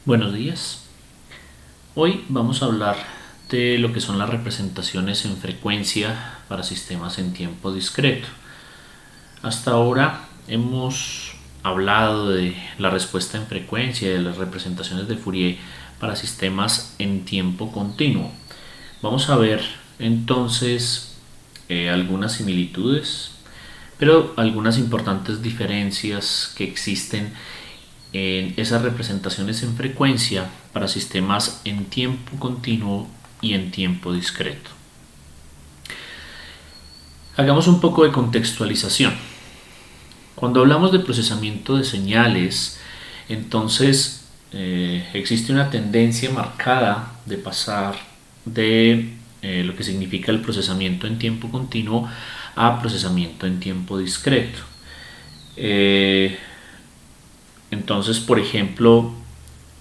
Buenos días. Hoy vamos a hablar de lo que son las representaciones en frecuencia para sistemas en tiempo discreto. Hasta ahora hemos hablado de la respuesta en frecuencia y de las representaciones de Fourier para sistemas en tiempo continuo. Vamos a ver entonces algunas similitudes, pero algunas importantes diferencias que existen en esas representaciones en frecuencia para sistemas en tiempo continuo y en tiempo discreto. Hagamos un poco de contextualización. Cuando hablamos de procesamiento de señales, entonces existe una tendencia marcada de pasar de lo que significa el procesamiento en tiempo continuo a procesamiento en tiempo discreto. Entonces, por ejemplo,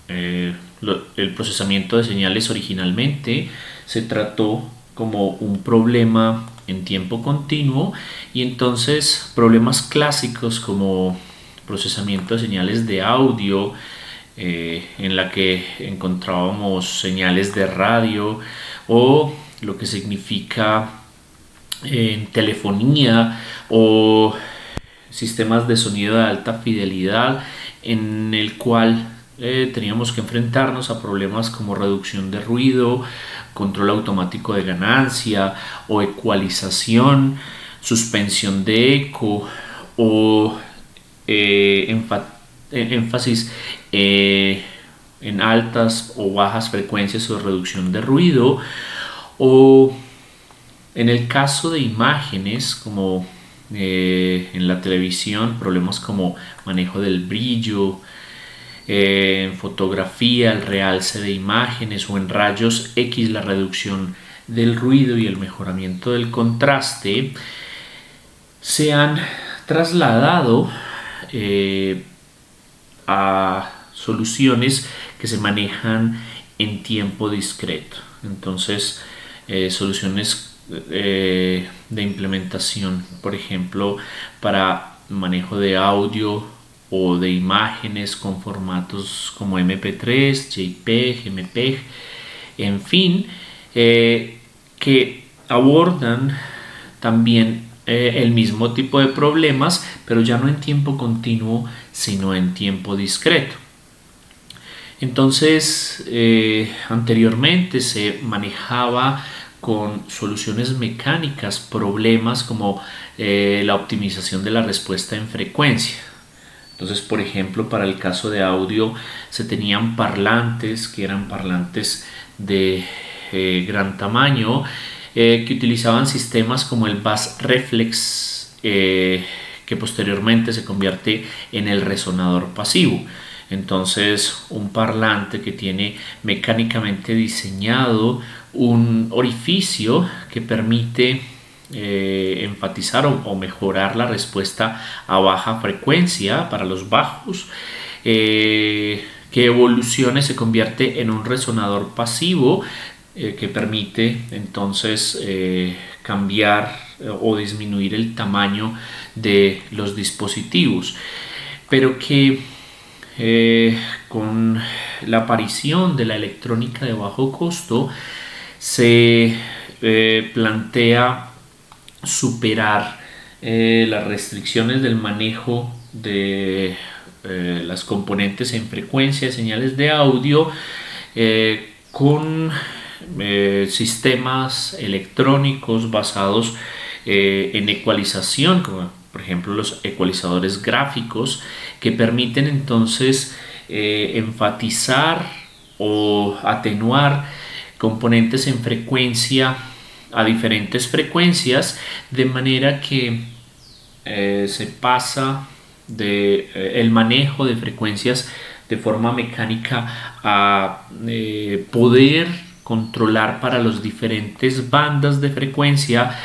el procesamiento de señales originalmente se trató como un problema en tiempo continuo, y entonces problemas clásicos como procesamiento de señales de audio, en la que encontrábamos señales de radio, o lo que significa en telefonía o sistemas de sonido de alta fidelidad, en el cual teníamos que enfrentarnos a problemas como reducción de ruido, control automático de ganancia o ecualización, suspensión de eco o énfasis en altas o bajas frecuencias o reducción de ruido, o en el caso de imágenes como en la televisión, problemas como manejo del brillo, en fotografía, el realce de imágenes, o en rayos X, la reducción del ruido y el mejoramiento del contraste, se han trasladado a soluciones que se manejan en tiempo discreto. Entonces, soluciones de implementación, por ejemplo, para manejo de audio o de imágenes con formatos como MP3, JPEG, MPEG, en fin, que abordan también el mismo tipo de problemas, pero ya no en tiempo continuo, sino en tiempo discreto. Entonces, anteriormente se manejaba con soluciones mecánicas problemas como la optimización de la respuesta en frecuencia. Entonces, por ejemplo, para el caso de audio se tenían parlantes que eran parlantes de gran tamaño, que utilizaban sistemas como el bass reflex, que posteriormente se convierte en el resonador pasivo. Entonces, un parlante que tiene mecánicamente diseñado un orificio que permite enfatizar o mejorar la respuesta a baja frecuencia para los bajos, que evoluciona y se convierte en un resonador pasivo, que permite entonces cambiar o disminuir el tamaño de los dispositivos, pero que con la aparición de la electrónica de bajo costo se plantea superar las restricciones del manejo de las componentes en frecuencia de señales de audio, con sistemas electrónicos basados en ecualización, como por ejemplo los ecualizadores gráficos, que permiten entonces enfatizar o atenuar componentes en frecuencia a diferentes frecuencias, de manera que se pasa de el manejo de frecuencias de forma mecánica a poder controlar para las diferentes bandas de frecuencia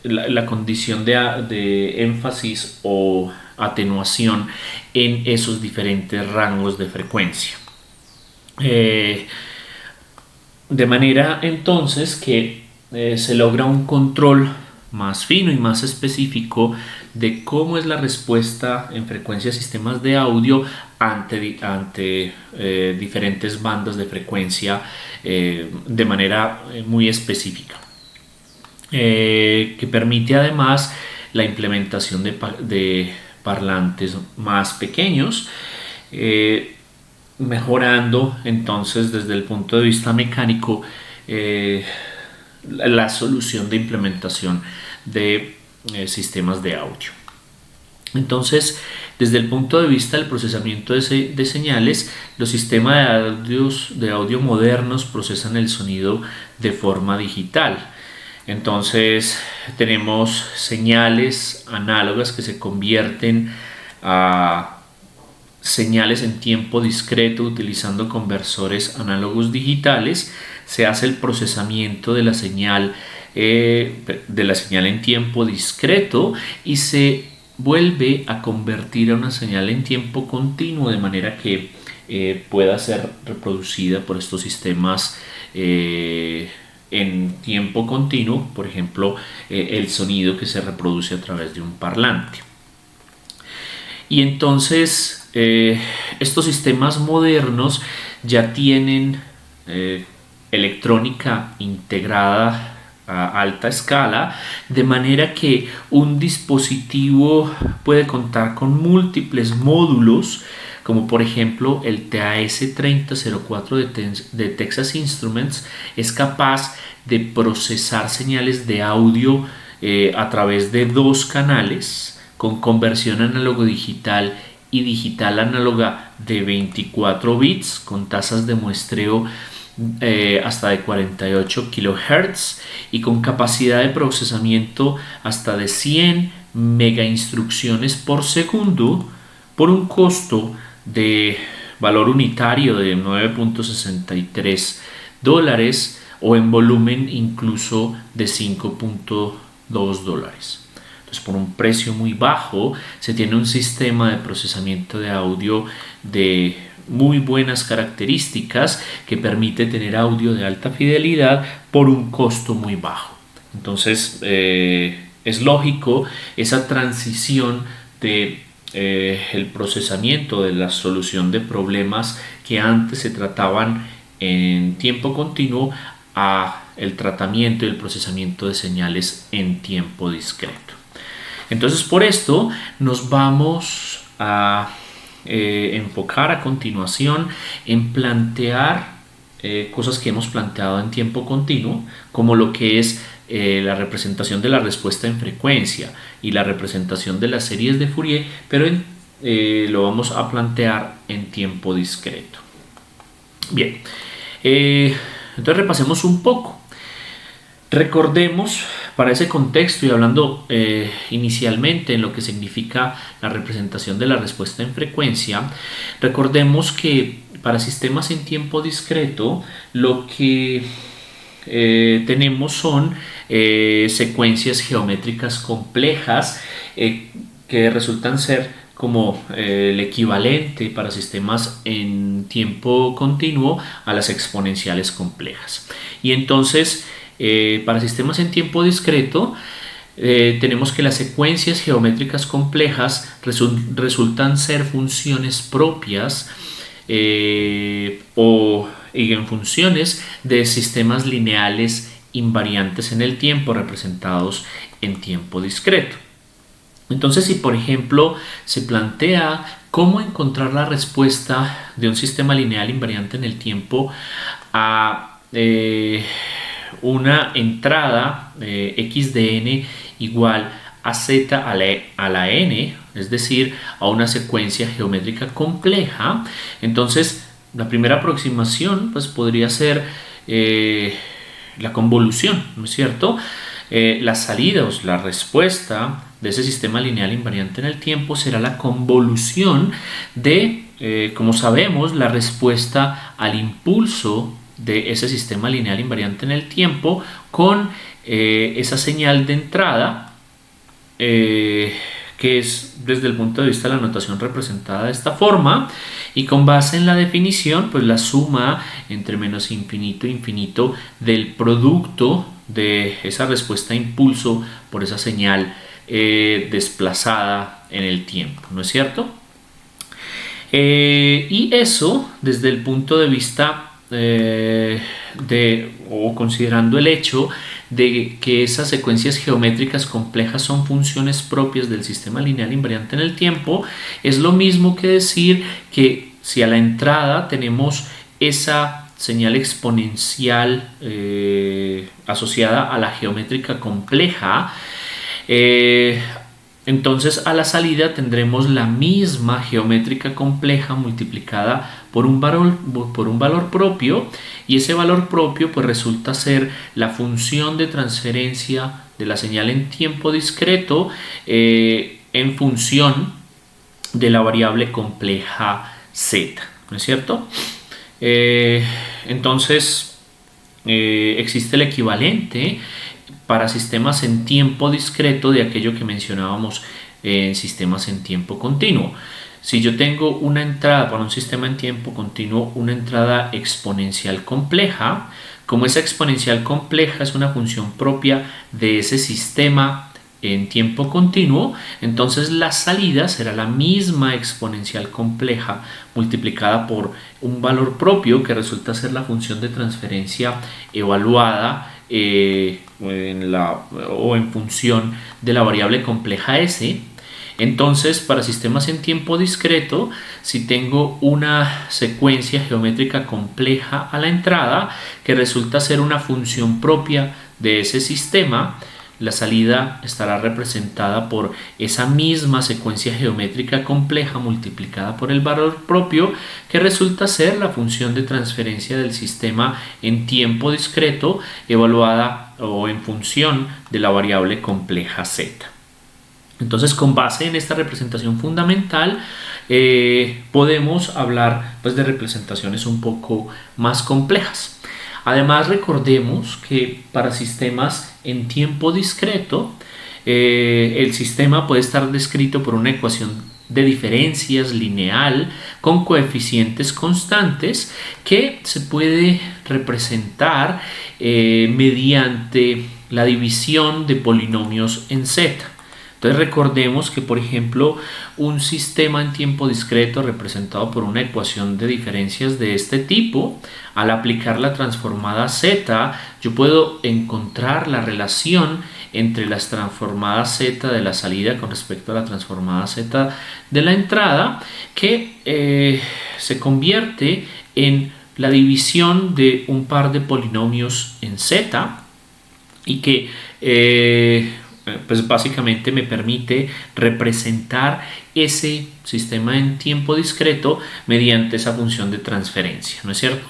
la condición de énfasis o atenuación en esos diferentes rangos de frecuencia. De manera entonces que se logra un control más fino y más específico de cómo es la respuesta en frecuencia a sistemas de audio ante diferentes bandas de frecuencia de manera muy específica, que permite además la implementación de parlantes más pequeños, mejorando entonces desde el punto de vista mecánico la solución de implementación de sistemas de audio. Entonces, desde el punto de vista del procesamiento de señales, los sistemas de audio modernos procesan el sonido de forma digital. Entonces, tenemos señales análogas que se convierten a señales en tiempo discreto utilizando conversores análogos digitales. Se hace el procesamiento de la señal en tiempo discreto y se vuelve a convertir a una señal en tiempo continuo, de manera que pueda ser reproducida por estos sistemas en tiempo continuo, por ejemplo, el sonido que se reproduce a través de un parlante. Y entonces estos sistemas modernos ya tienen electrónica integrada a alta escala, de manera que un dispositivo puede contar con múltiples módulos, como por ejemplo el TAS-3004 de Texas Instruments. Es capaz de procesar señales de audio a través de 2 canales con conversión análogo digital y digital análoga de 24 bits con tasas de muestreo hasta de 48 kHz y con capacidad de procesamiento hasta de 100 mega instrucciones por segundo, por un costo de valor unitario de $9.63 o en volumen incluso de $5.2. Entonces, por un precio muy bajo se tiene un sistema de procesamiento de audio de muy buenas características que permite tener audio de alta fidelidad por un costo muy bajo. Entonces es lógico esa transición de el procesamiento, de la solución de problemas que antes se trataban en tiempo continuo, a el tratamiento y el procesamiento de señales en tiempo discreto. Entonces, por esto nos vamos a enfocar a continuación en plantear cosas que hemos planteado en tiempo continuo, como lo que es la representación de la respuesta en frecuencia y la representación de las series de Fourier, pero lo vamos a plantear en tiempo discreto. Bien, entonces repasemos un poco. Recordemos, para ese contexto y hablando inicialmente en lo que significa la representación de la respuesta en frecuencia, recordemos que para sistemas en tiempo discreto lo que tenemos son secuencias geométricas complejas que resultan ser como el equivalente para sistemas en tiempo continuo a las exponenciales complejas. Y entonces para sistemas en tiempo discreto tenemos que las secuencias geométricas complejas resultan ser funciones propias o eigenfunciones de sistemas lineales invariantes en el tiempo representados en tiempo discreto. Entonces, si por ejemplo se plantea cómo encontrar la respuesta de un sistema lineal invariante en el tiempo a una entrada x de n igual a z a la n, es decir, a una secuencia geométrica compleja, entonces la primera aproximación pues podría ser la convolución, ¿no es cierto? La salida o la respuesta de ese sistema lineal invariante en el tiempo será la convolución de, como sabemos, la respuesta al impulso de ese sistema lineal invariante en el tiempo con esa señal de entrada que es desde el punto de vista de la notación representada de esta forma, y con base en la definición pues la suma entre menos infinito e infinito del producto de esa respuesta a impulso por esa señal desplazada en el tiempo, ¿no es cierto? Y eso desde el punto de vista o considerando el hecho de que esas secuencias geométricas complejas son funciones propias del sistema lineal invariante en el tiempo, es lo mismo que decir que si a la entrada tenemos esa señal exponencial asociada a la geométrica compleja, entonces a la salida tendremos la misma geométrica compleja multiplicada por un valor propio, y ese valor propio pues resulta ser la función de transferencia de la señal en tiempo discreto en función de la variable compleja z, ¿no es cierto? Entonces existe el equivalente para sistemas en tiempo discreto de aquello que mencionábamos en sistemas en tiempo continuo. Si yo tengo una entrada para un sistema en tiempo continuo, una entrada exponencial compleja, como esa exponencial compleja es una función propia de ese sistema en tiempo continuo, entonces la salida será la misma exponencial compleja multiplicada por un valor propio que resulta ser la función de transferencia evaluada en función de la variable compleja s. Entonces, para sistemas en tiempo discreto, si tengo una secuencia geométrica compleja a la entrada que resulta ser una función propia de ese sistema, la salida estará representada por esa misma secuencia geométrica compleja multiplicada por el valor propio que resulta ser la función de transferencia del sistema en tiempo discreto evaluada o en función de la variable compleja z. Entonces, con base en esta representación fundamental, podemos hablar pues, de representaciones un poco más complejas. Además, recordemos que para sistemas en tiempo discreto, el sistema puede estar descrito por una ecuación de diferencias lineal con coeficientes constantes que se puede representar mediante la división de polinomios en z. Entonces recordemos que, por ejemplo, un sistema en tiempo discreto representado por una ecuación de diferencias de este tipo, al aplicar la transformada z, yo puedo encontrar la relación entre las transformadas z de la salida con respecto a la transformada z de la entrada, que se convierte en la división de un par de polinomios en z y que pues básicamente me permite representar ese sistema en tiempo discreto mediante esa función de transferencia, ¿no es cierto?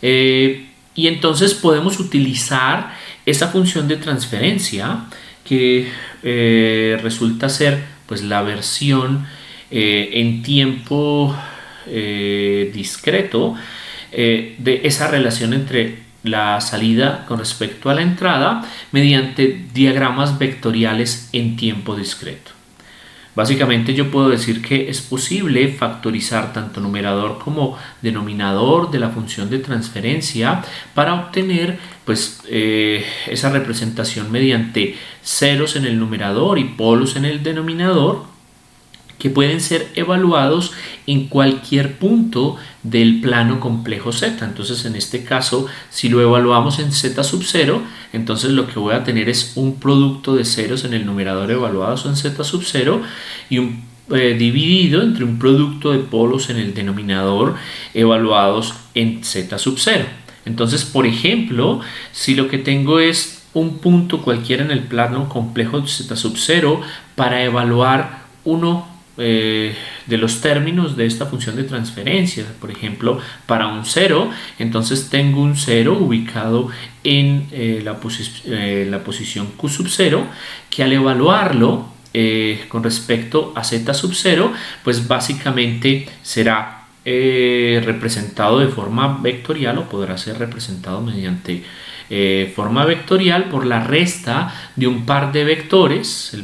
Y entonces podemos utilizar esa función de transferencia que resulta ser pues la versión en tiempo discreto de esa relación entre la salida con respecto a la entrada mediante diagramas vectoriales en tiempo discreto. Básicamente yo puedo decir que es posible factorizar tanto numerador como denominador de la función de transferencia para obtener pues, esa representación mediante ceros en el numerador y polos en el denominador, que pueden ser evaluados en cualquier punto del plano complejo z. Entonces, en este caso, si lo evaluamos en z sub 0, entonces lo que voy a tener es un producto de ceros en el numerador evaluados en z sub 0 y un dividido entre un producto de polos en el denominador evaluados en z sub 0. Entonces, por ejemplo, si lo que tengo es un punto cualquiera en el plano complejo de z sub 0 para evaluar uno de los términos de esta función de transferencia, por ejemplo, para un 0, entonces tengo un 0 ubicado en la posición q sub 0, que al evaluarlo con respecto a z sub 0, pues básicamente será representado de forma vectorial o podrá ser representado mediante forma vectorial por la resta de un par de vectores,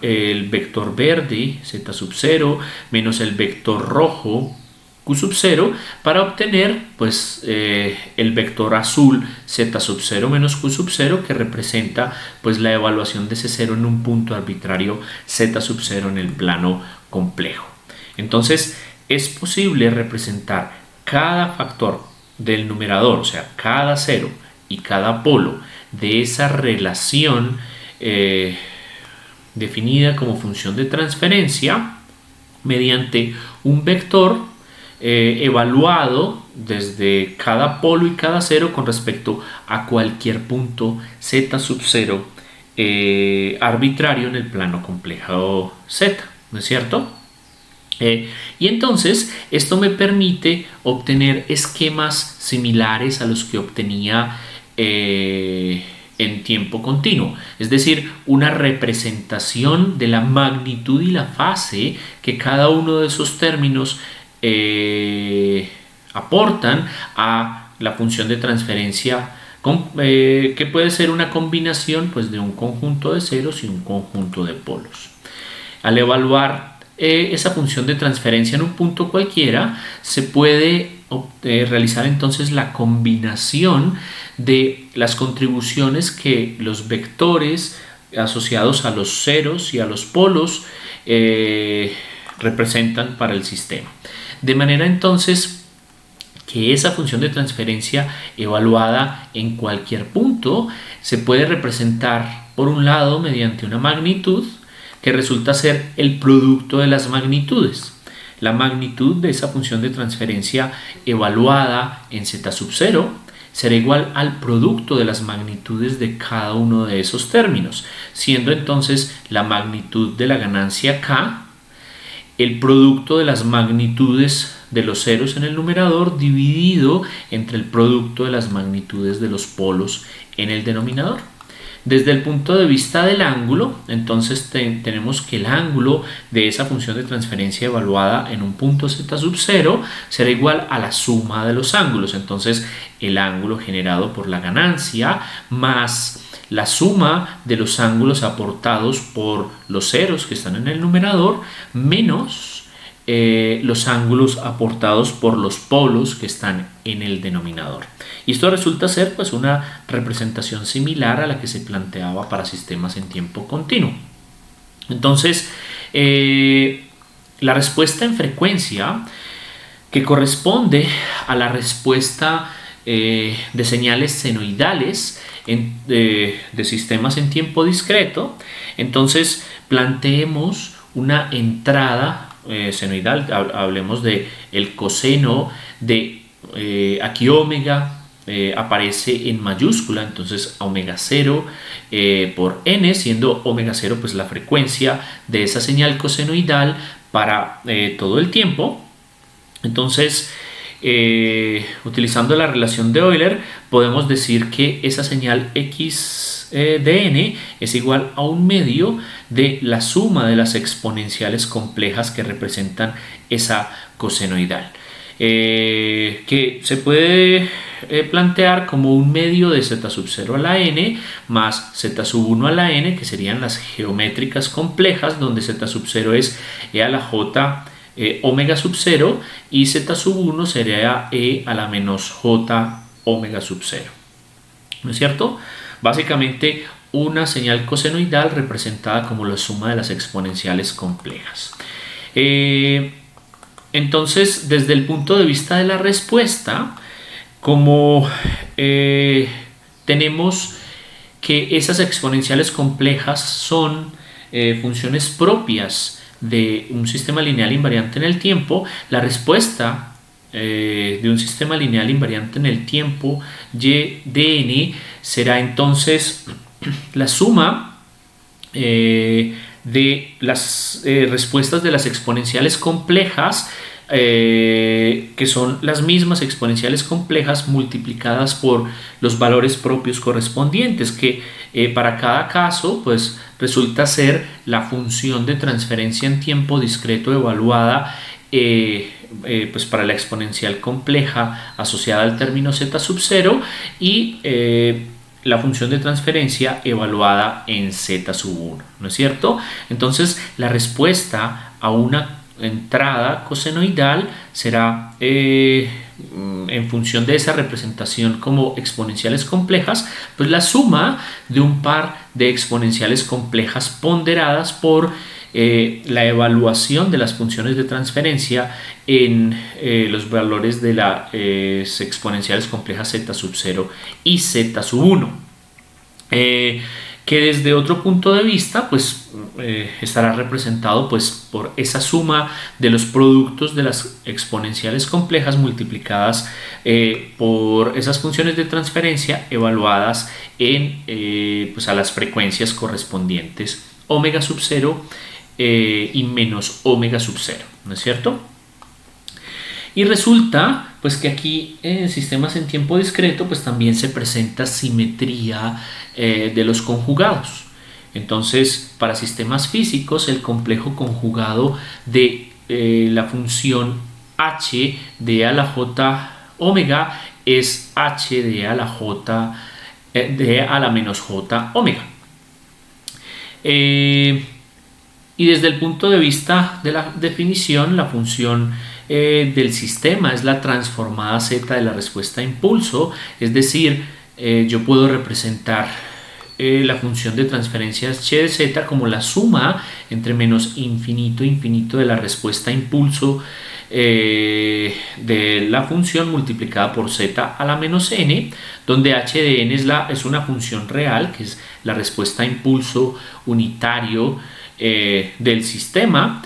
el vector verde z sub 0 menos el vector rojo q q sub 0 para obtener pues el vector azul z sub 0 menos q sub 0, que representa pues la evaluación de ese 0 en un punto arbitrario z sub 0 en el plano complejo. Entonces es posible representar cada factor del numerador, o sea, cada 0 y cada polo de esa relación definida como función de transferencia mediante un vector evaluado desde cada polo y cada 0 con respecto a cualquier punto z sub 0 arbitrario en el plano complejo z, ¿no es cierto? Y entonces esto me permite obtener esquemas similares a los que obtenía en tiempo continuo, es decir, una representación de la magnitud y la fase que cada uno de esos términos aportan a la función de transferencia, que puede ser una combinación pues, de un conjunto de ceros y un conjunto de polos. Al evaluar esa función de transferencia en un punto cualquiera, se puede realizar entonces la combinación de las contribuciones que los vectores asociados a los ceros y a los polos representan para el sistema. De manera entonces que esa función de transferencia evaluada en cualquier punto se puede representar por un lado mediante una magnitud que resulta ser el producto de las magnitudes. La magnitud de esa función de transferencia evaluada en z sub 0 será igual al producto de las magnitudes de cada uno de esos términos, siendo entonces la magnitud de la ganancia k el producto de las magnitudes de los ceros en el numerador dividido entre el producto de las magnitudes de los polos en el denominador. Desde el punto de vista del ángulo, entonces tenemos que el ángulo de esa función de transferencia evaluada en un punto z sub 0 será igual a la suma de los ángulos. Entonces el ángulo generado por la ganancia más la suma de los ángulos aportados por los ceros que están en el numerador menos los ángulos aportados por los polos que están en el denominador. Y esto resulta ser pues una representación similar a la que se planteaba para sistemas en tiempo continuo. Entonces, la respuesta en frecuencia, que corresponde a la respuesta de señales senoidales de sistemas en tiempo discreto, entonces planteemos una entrada senoidal. Hablemos de el coseno de aquí omega aparece en mayúscula, entonces omega 0 por n, siendo omega 0 pues la frecuencia de esa señal cosenoidal para todo el tiempo. Entonces utilizando la relación de Euler podemos decir que esa señal x de n es igual a un medio de la suma de las exponenciales complejas que representan esa cosenoidal, que se puede plantear como un medio de z sub 0 a la n más z sub 1 a la n, que serían las geométricas complejas, donde z sub 0 es e a la j omega sub 0 y z sub 1 sería e a la menos j omega sub 0, ¿no es cierto? Básicamente una señal cosenoidal representada como la suma de las exponenciales complejas. Entonces, desde el punto de vista de la respuesta, como tenemos que esas exponenciales complejas son funciones propias de un sistema lineal invariante en el tiempo, la respuesta de un sistema lineal invariante en el tiempo y de n será entonces la suma de las respuestas de las exponenciales complejas, que son las mismas exponenciales complejas multiplicadas por los valores propios correspondientes, que para cada caso pues resulta ser la función de transferencia en tiempo discreto evaluada pues para la exponencial compleja asociada al término z sub 0 y la función de transferencia evaluada en z sub 1, ¿no es cierto? Entonces la respuesta a una entrada cosenoidal será en función de esa representación como exponenciales complejas, pues la suma de un par de exponenciales complejas ponderadas por la evaluación de las funciones de transferencia en los valores de las exponenciales complejas z sub 0 y z sub 1. Que desde otro punto de vista pues estará representado pues por esa suma de los productos de las exponenciales complejas multiplicadas por esas funciones de transferencia evaluadas en pues a las frecuencias correspondientes omega sub 0 y menos omega sub 0, ¿no es cierto? Y resulta pues que aquí en sistemas en tiempo discreto pues también se presenta simetría de los conjugados. Entonces, para sistemas físicos, el complejo conjugado de la función h de a la j omega es h de a la j de a la menos j omega. Y desde el punto de vista de la definición, la función del sistema es la transformada z de la respuesta a impulso, es decir, yo puedo representar la función de transferencia h de z como la suma entre menos infinito infinito de la respuesta a impulso de la función multiplicada por z a la menos n, donde h de n es una función real, que es la respuesta a impulso unitario del sistema,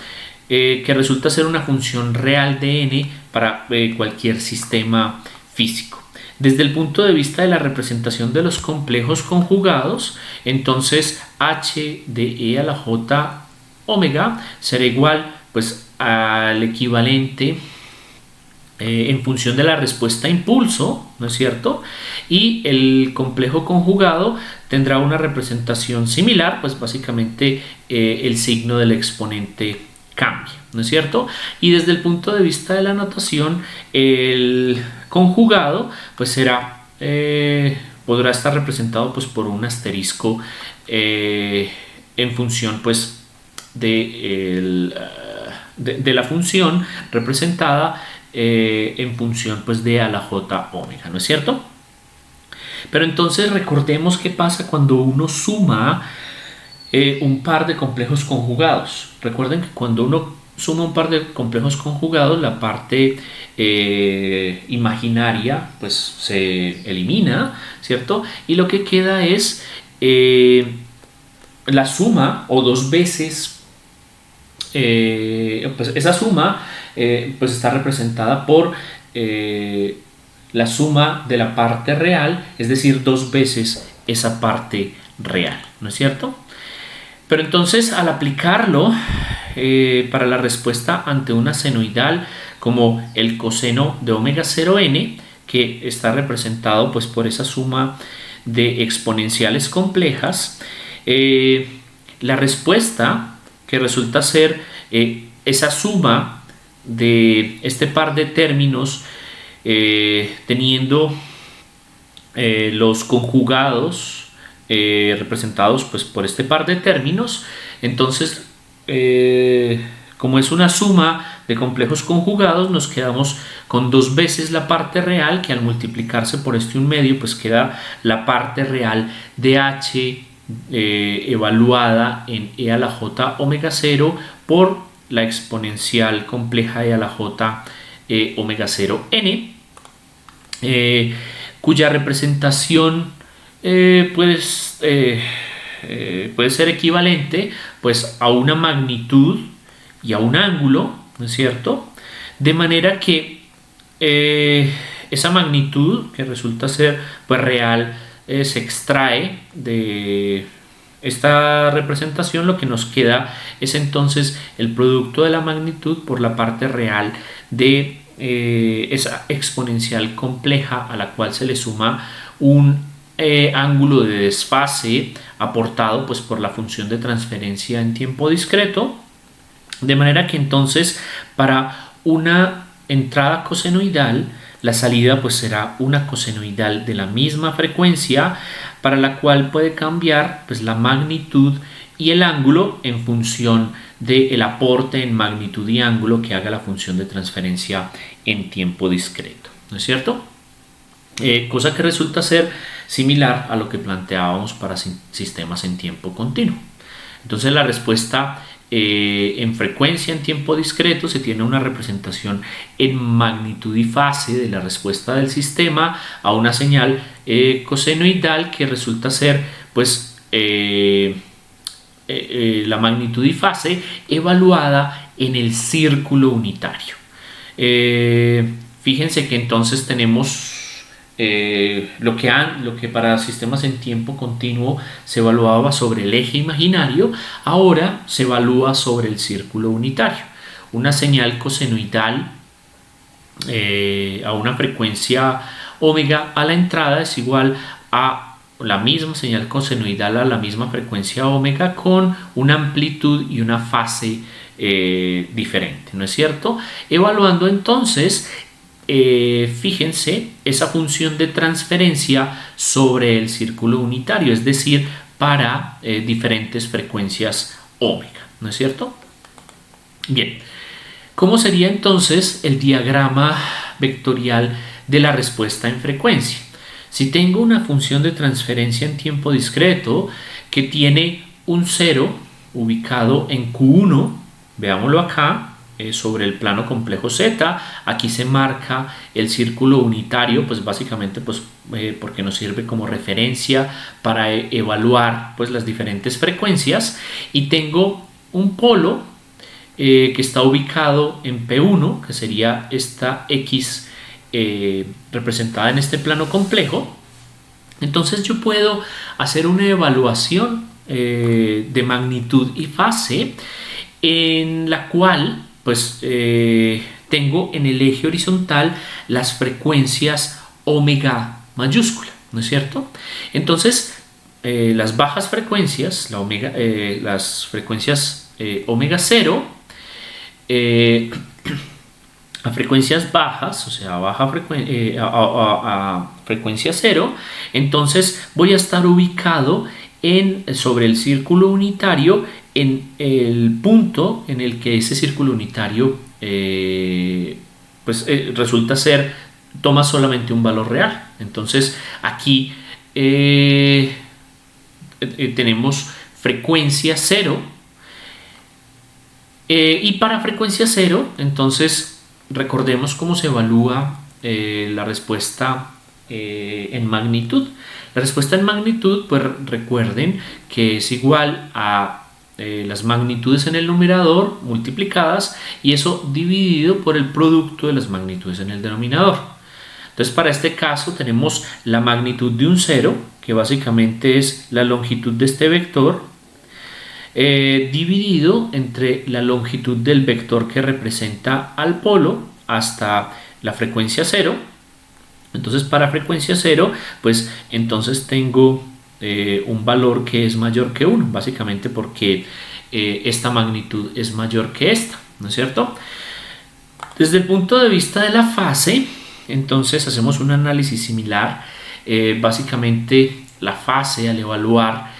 que resulta ser una función real de n para cualquier sistema físico. Desde el punto de vista de la representación de los complejos conjugados, entonces h de e a la j omega será igual pues al equivalente en función de la respuesta a impulso, ¿no es cierto? Y el complejo conjugado tendrá una representación similar, pues básicamente el signo del exponente cambia, ¿no es cierto? Y desde el punto de vista de la notación, el conjugado pues será podrá estar representado pues por un asterisco en función pues de la función representada en función pues de a la j omega, ¿no es cierto? Pero entonces recordemos qué pasa cuando uno suma un par de complejos conjugados. Recuerden que cuando uno suma un par de complejos conjugados, la parte imaginaria pues se elimina, ¿cierto? Y lo que queda es la suma o dos veces pues esa suma pues está representada por la suma de la parte real, es decir, dos veces esa parte real, ¿no es cierto? Pero entonces al aplicarlo para la respuesta ante una senoidal como el coseno de omega 0n, que está representado pues por esa suma de exponenciales complejas, la respuesta que resulta ser esa suma de este par de términos teniendo los conjugados representados pues por este par de términos, entonces como es una suma de complejos conjugados, nos quedamos con dos veces la parte real, que al multiplicarse por este 1/2 pues queda la parte real de h evaluada en e a la j omega 0 por la exponencial compleja e a la j omega 0 n, cuya representación puede ser equivalente pues a una magnitud y a un ángulo, ¿no es cierto? De manera que esa magnitud, que resulta ser pues real, se extrae de esta representación. Lo que nos queda es entonces el producto de la magnitud por la parte real de esa exponencial compleja a la cual se le suma un ángulo de desfase aportado pues por la función de transferencia en tiempo discreto, de manera que entonces para una entrada cosenoidal la salida pues será una cosenoidal de la misma frecuencia, para la cual puede cambiar pues la magnitud y el ángulo en función del aporte en magnitud y ángulo que haga la función de transferencia en tiempo discreto, ¿no es cierto? Cosa que resulta ser similar a lo que planteábamos para sistemas en tiempo continuo. Entonces la respuesta en frecuencia en tiempo discreto se tiene una representación en magnitud y fase de la respuesta del sistema a una señal cosenoidal que resulta ser pues la magnitud y fase evaluada en el círculo unitario. Fíjense que entonces tenemos lo que para sistemas en tiempo continuo se evaluaba sobre el eje imaginario, ahora se evalúa sobre el círculo unitario. Una señal cosenoidal a una frecuencia omega a la entrada es igual a la misma señal cosenoidal a la misma frecuencia omega con una amplitud y una fase diferente, ¿no es cierto? Evaluando entonces fíjense esa función de transferencia sobre el círculo unitario, es decir, para diferentes frecuencias omega, ¿no es cierto? Bien, ¿cómo sería entonces el diagrama vectorial de la respuesta en frecuencia? Si tengo una función de transferencia en tiempo discreto que tiene un 0 ubicado en Q1, veámoslo acá, sobre el plano complejo Z, aquí se marca el círculo unitario, pues básicamente pues, porque nos sirve como referencia para evaluar pues, las diferentes frecuencias, y tengo un polo que está ubicado en P1, que sería esta X representada en este plano complejo. Entonces yo puedo hacer una evaluación de magnitud y fase en la cual pues tengo en el eje horizontal las frecuencias omega mayúscula, ¿no es cierto? Entonces las bajas frecuencias, las frecuencias omega 0, a frecuencias bajas, o sea, a frecuencia 0, entonces voy a estar ubicado sobre el círculo unitario en el punto en el que ese círculo unitario resulta ser, toma solamente un valor real. Entonces aquí tenemos frecuencia 0, y para frecuencia 0 entonces recordemos cómo se evalúa la respuesta en magnitud. La respuesta en magnitud, pues recuerden que es igual a las magnitudes en el numerador multiplicadas y eso dividido por el producto de las magnitudes en el denominador. Entonces para este caso tenemos la magnitud de un 0, que básicamente es la longitud de este vector, dividido entre la longitud del vector que representa al polo hasta la frecuencia 0. Entonces para frecuencia 0, pues entonces tengo un valor que es mayor que 1, básicamente porque esta magnitud es mayor que esta, ¿no es cierto? Desde el punto de vista de la fase, entonces hacemos un análisis similar. Básicamente la fase, al evaluar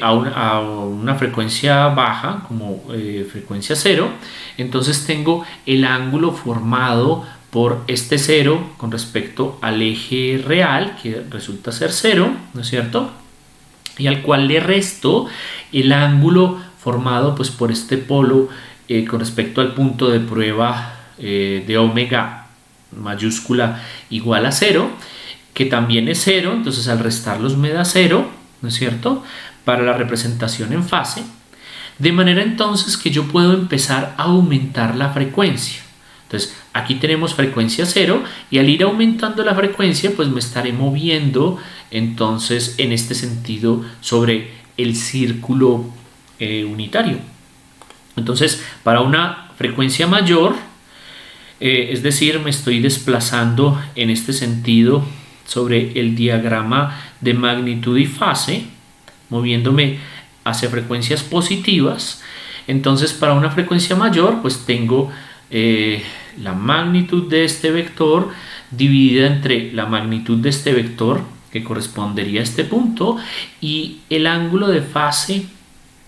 a una frecuencia baja como frecuencia 0, entonces tengo el ángulo formado por este 0 con respecto al eje real, que resulta ser 0, ¿no es cierto? Y al cual le resto el ángulo formado pues, por este polo con respecto al punto de prueba de omega mayúscula igual a 0, que también es 0, entonces al restarlos me da 0, ¿no es cierto?, para la representación en fase, de manera entonces que yo puedo empezar a aumentar la frecuencia. Entonces aquí tenemos frecuencia 0 y al ir aumentando la frecuencia pues me estaré moviendo entonces en este sentido sobre el círculo unitario. Entonces para una frecuencia mayor, es decir, me estoy desplazando en este sentido sobre el diagrama de magnitud y fase, moviéndome hacia frecuencias positivas. Entonces para una frecuencia mayor pues tengo la magnitud de este vector dividida entre la magnitud de este vector que correspondería a este punto y el ángulo de fase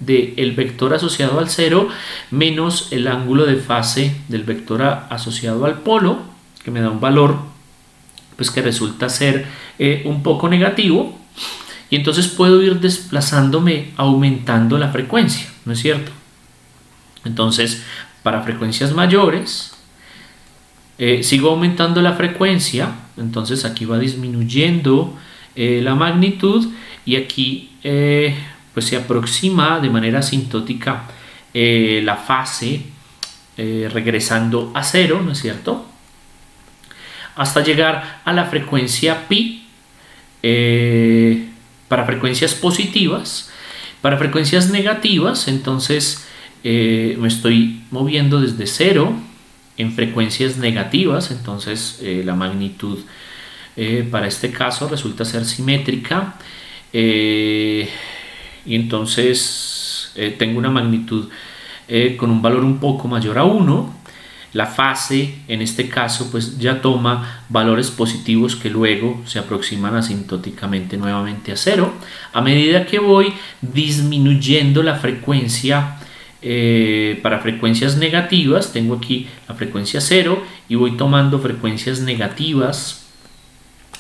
del vector asociado al 0 menos el ángulo de fase del vector asociado al polo, que me da un valor pues que resulta ser un poco negativo, y entonces puedo ir desplazándome aumentando la frecuencia, ¿no es cierto? Entonces, para frecuencias mayores, sigo aumentando la frecuencia, entonces aquí va disminuyendo la magnitud, y aquí pues se aproxima de manera asintótica la fase regresando a 0, ¿no es cierto? Hasta llegar a la frecuencia pi para frecuencias positivas. Para frecuencias negativas, entonces me estoy moviendo desde 0 en frecuencias negativas, entonces la magnitud para este caso resulta ser simétrica, y entonces tengo una magnitud con un valor un poco mayor a 1. La fase en este caso pues ya toma valores positivos que luego se aproximan asintóticamente nuevamente a 0 a medida que voy disminuyendo la frecuencia. Para frecuencias negativas tengo aquí la frecuencia 0 y voy tomando frecuencias negativas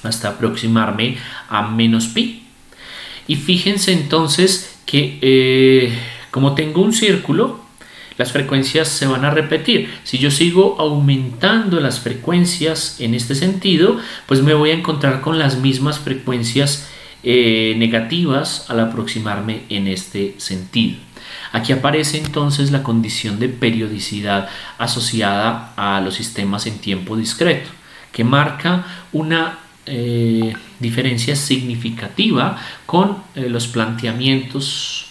hasta aproximarme a menos pi. Y fíjense entonces que como tengo un círculo, las frecuencias se van a repetir. Si yo sigo aumentando las frecuencias en este sentido, pues me voy a encontrar con las mismas frecuencias negativas al aproximarme en este sentido. Aquí aparece entonces la condición de periodicidad asociada a los sistemas en tiempo discreto, que marca una diferencia significativa con los planteamientos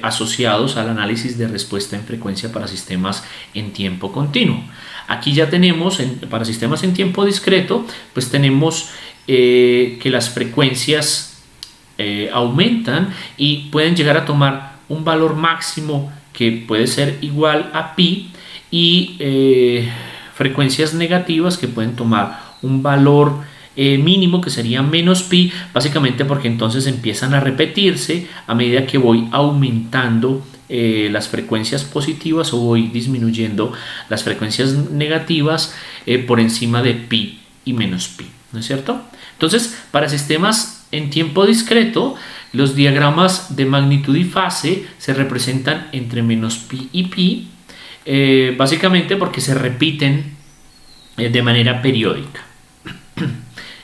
asociados al análisis de respuesta en frecuencia para sistemas en tiempo continuo. Aquí ya tenemos, para sistemas en tiempo discreto, pues tenemos que las frecuencias aumentan y pueden llegar a tomar un valor máximo que puede ser igual a pi, y frecuencias negativas que pueden tomar un valor mínimo que sería menos pi, básicamente porque entonces empiezan a repetirse a medida que voy aumentando las frecuencias positivas o voy disminuyendo las frecuencias negativas por encima de pi y menos pi, ¿no es cierto? Entonces, para sistemas en tiempo discreto, los diagramas de magnitud y fase se representan entre menos pi y pi, básicamente porque se repiten de manera periódica.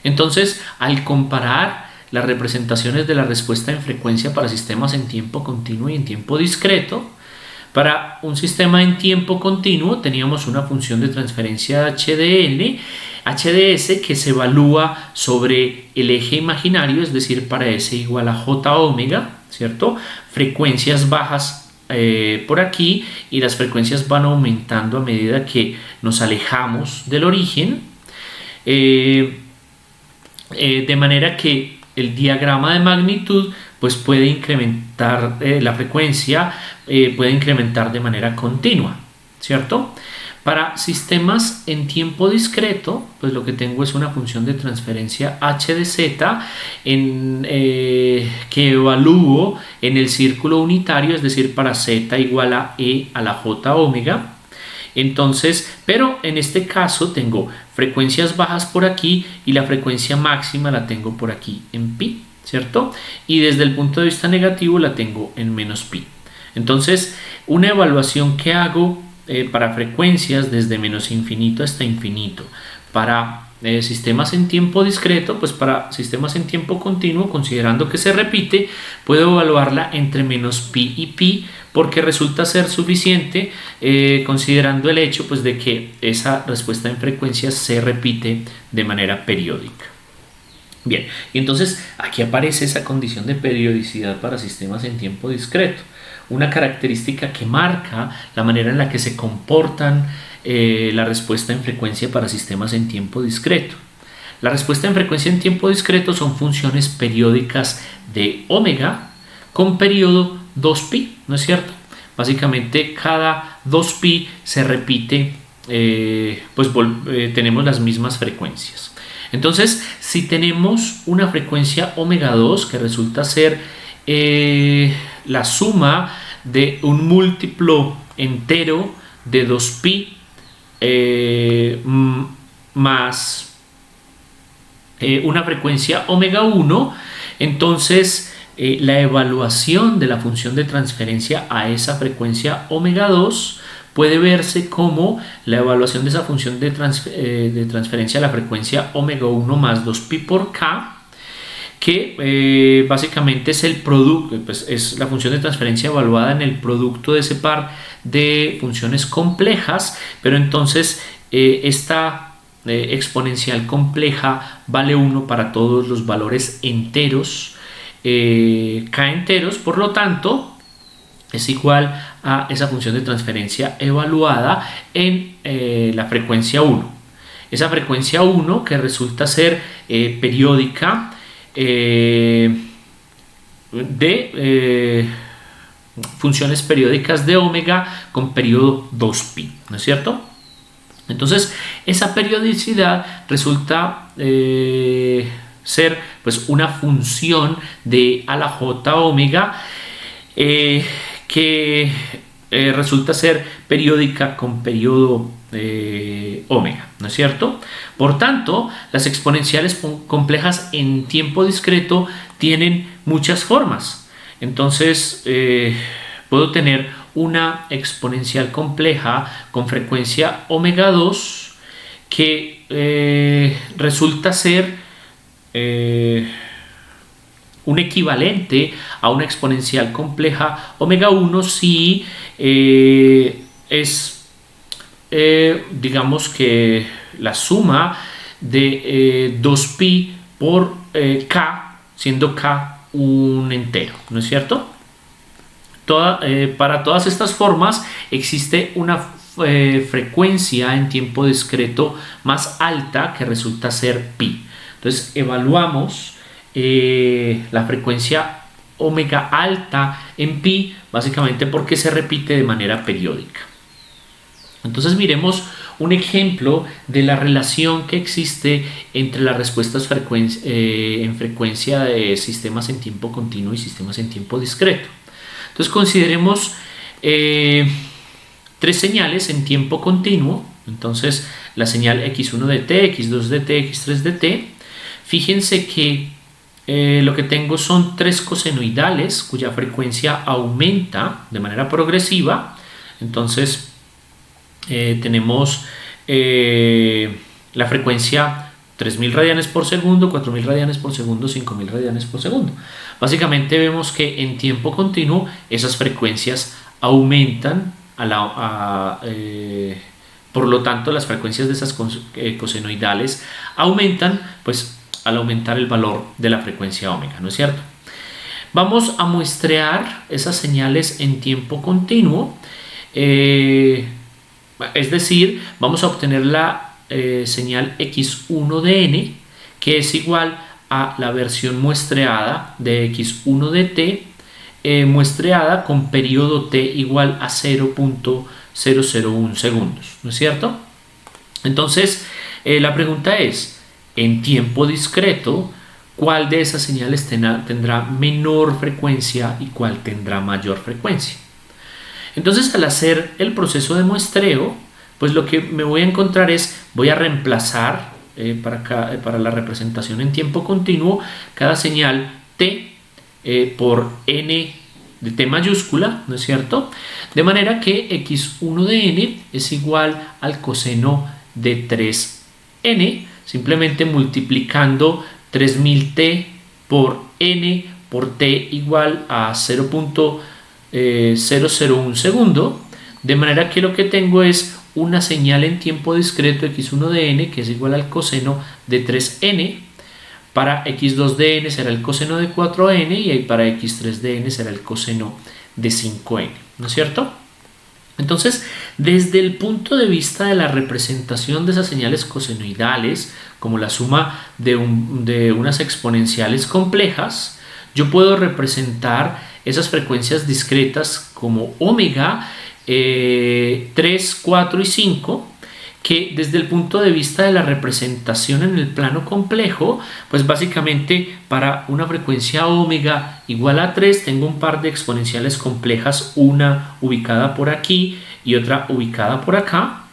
Entonces, al comparar las representaciones de la respuesta en frecuencia para sistemas en tiempo continuo y en tiempo discreto, para un sistema en tiempo continuo teníamos una función de transferencia HDS que se evalúa sobre el eje imaginario, es decir, para S igual a J omega, ¿cierto? Frecuencias bajas por aquí, y las frecuencias van aumentando a medida que nos alejamos del origen, de manera que el diagrama de magnitud pues puede incrementar la frecuencia, puede incrementar de manera continua, ¿cierto? Para sistemas en tiempo discreto, pues lo que tengo es una función de transferencia h de z que evalúo en el círculo unitario, es decir, para z igual a e a la j omega. Entonces, pero en este caso tengo frecuencias bajas por aquí y la frecuencia máxima la tengo por aquí en pi, ¿cierto? Y desde el punto de vista negativo la tengo en menos pi. Entonces, una evaluación que hago para frecuencias desde menos infinito hasta infinito, para sistemas en tiempo discreto, pues para sistemas en tiempo continuo, considerando que se repite, puedo evaluarla entre menos pi y pi, porque resulta ser suficiente, considerando el hecho pues de que esa respuesta en frecuencias se repite de manera periódica. Bien, y entonces aquí aparece esa condición de periodicidad para sistemas en tiempo discreto, una característica que marca la manera en la que se comportan la respuesta en frecuencia para sistemas en tiempo discreto. La respuesta en frecuencia en tiempo discreto son funciones periódicas de omega con periodo 2pi, ¿no es cierto? Básicamente cada 2pi se repite, tenemos las mismas frecuencias. Entonces, si tenemos una frecuencia omega 2 que resulta ser la suma de un múltiplo entero de 2pi más una frecuencia omega 1, entonces la evaluación de la función de transferencia a esa frecuencia omega 2 puede verse como la evaluación de esa función de transferencia a la frecuencia omega 1 más 2pi por k, que básicamente es el producto, pues es la función de transferencia evaluada en el producto de ese par de funciones complejas, pero entonces esta exponencial compleja vale 1 para todos los valores enteros, k enteros, por lo tanto es igual a esa función de transferencia evaluada en la frecuencia 1. Esa frecuencia 1 que resulta ser periódica de funciones periódicas de omega con periodo 2pi, ¿no es cierto? Entonces esa periodicidad resulta ser pues una función de a la j omega que resulta ser periódica con periodo omega, ¿no es cierto? Por tanto, las exponenciales complejas en tiempo discreto tienen muchas formas. Entonces puedo tener una exponencial compleja con frecuencia omega 2 que resulta ser un equivalente a una exponencial compleja omega 1 si es digamos que la suma de 2pi por k, siendo k un entero, ¿no es cierto? Para todas estas formas existe una frecuencia en tiempo discreto más alta que resulta ser pi. Entonces evaluamos la frecuencia omega alta en pi básicamente porque se repite de manera periódica. Entonces miremos un ejemplo de la relación que existe entre las respuestas en frecuencia de sistemas en tiempo continuo y sistemas en tiempo discreto. Entonces consideremos tres señales en tiempo continuo. Entonces la señal x1 de t, x2 de t, x3 de t. Fíjense que lo que tengo son tres cosenoidales cuya frecuencia aumenta de manera progresiva. Entonces tenemos la frecuencia 3000 radianes por segundo, 4000 radianes por segundo, 5000 radianes por segundo. Básicamente vemos que en tiempo continuo esas frecuencias aumentan por lo tanto las frecuencias de esas cosenoidales aumentan pues al aumentar el valor de la frecuencia omega, ¿no es cierto? Vamos a muestrear esas señales en tiempo continuo, es decir, vamos a obtener la señal x1 de n, que es igual a la versión muestreada de x1 de t, muestreada con periodo t igual a 0.001 segundos, ¿no es cierto? Entonces, la pregunta es, en tiempo discreto, ¿cuál de esas señales tendrá menor frecuencia y cuál tendrá mayor frecuencia? Entonces, al hacer el proceso de muestreo, pues lo que me voy a encontrar es, voy a reemplazar para la representación en tiempo continuo cada señal t por n de t mayúscula, ¿no es cierto? De manera que x1 de n es igual al coseno de 3n, simplemente multiplicando 3000t por n por t igual a 0.001 segundo, de manera que lo que tengo es una señal en tiempo discreto x1 de n que es igual al coseno de 3n, para x2 de n será el coseno de 4n y para x3 de n será el coseno de 5n, ¿no es cierto? Entonces, desde el punto de vista de la representación de esas señales cosenoidales, como la suma de unas exponenciales complejas, yo puedo representar esas frecuencias discretas como omega 3, 4 y 5, que desde el punto de vista de la representación en el plano complejo, pues básicamente para una frecuencia omega igual a 3 tengo un par de exponenciales complejas, una ubicada por aquí y otra ubicada por acá.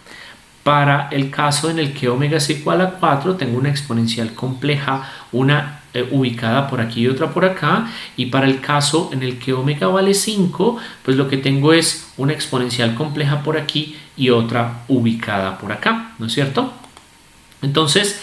Para el caso en el que omega es igual a 4 tengo una exponencial compleja, una ubicada por aquí y otra por acá, y para el caso en el que omega vale 5, pues lo que tengo es una exponencial compleja por aquí y otra ubicada por acá, ¿no es cierto? Entonces,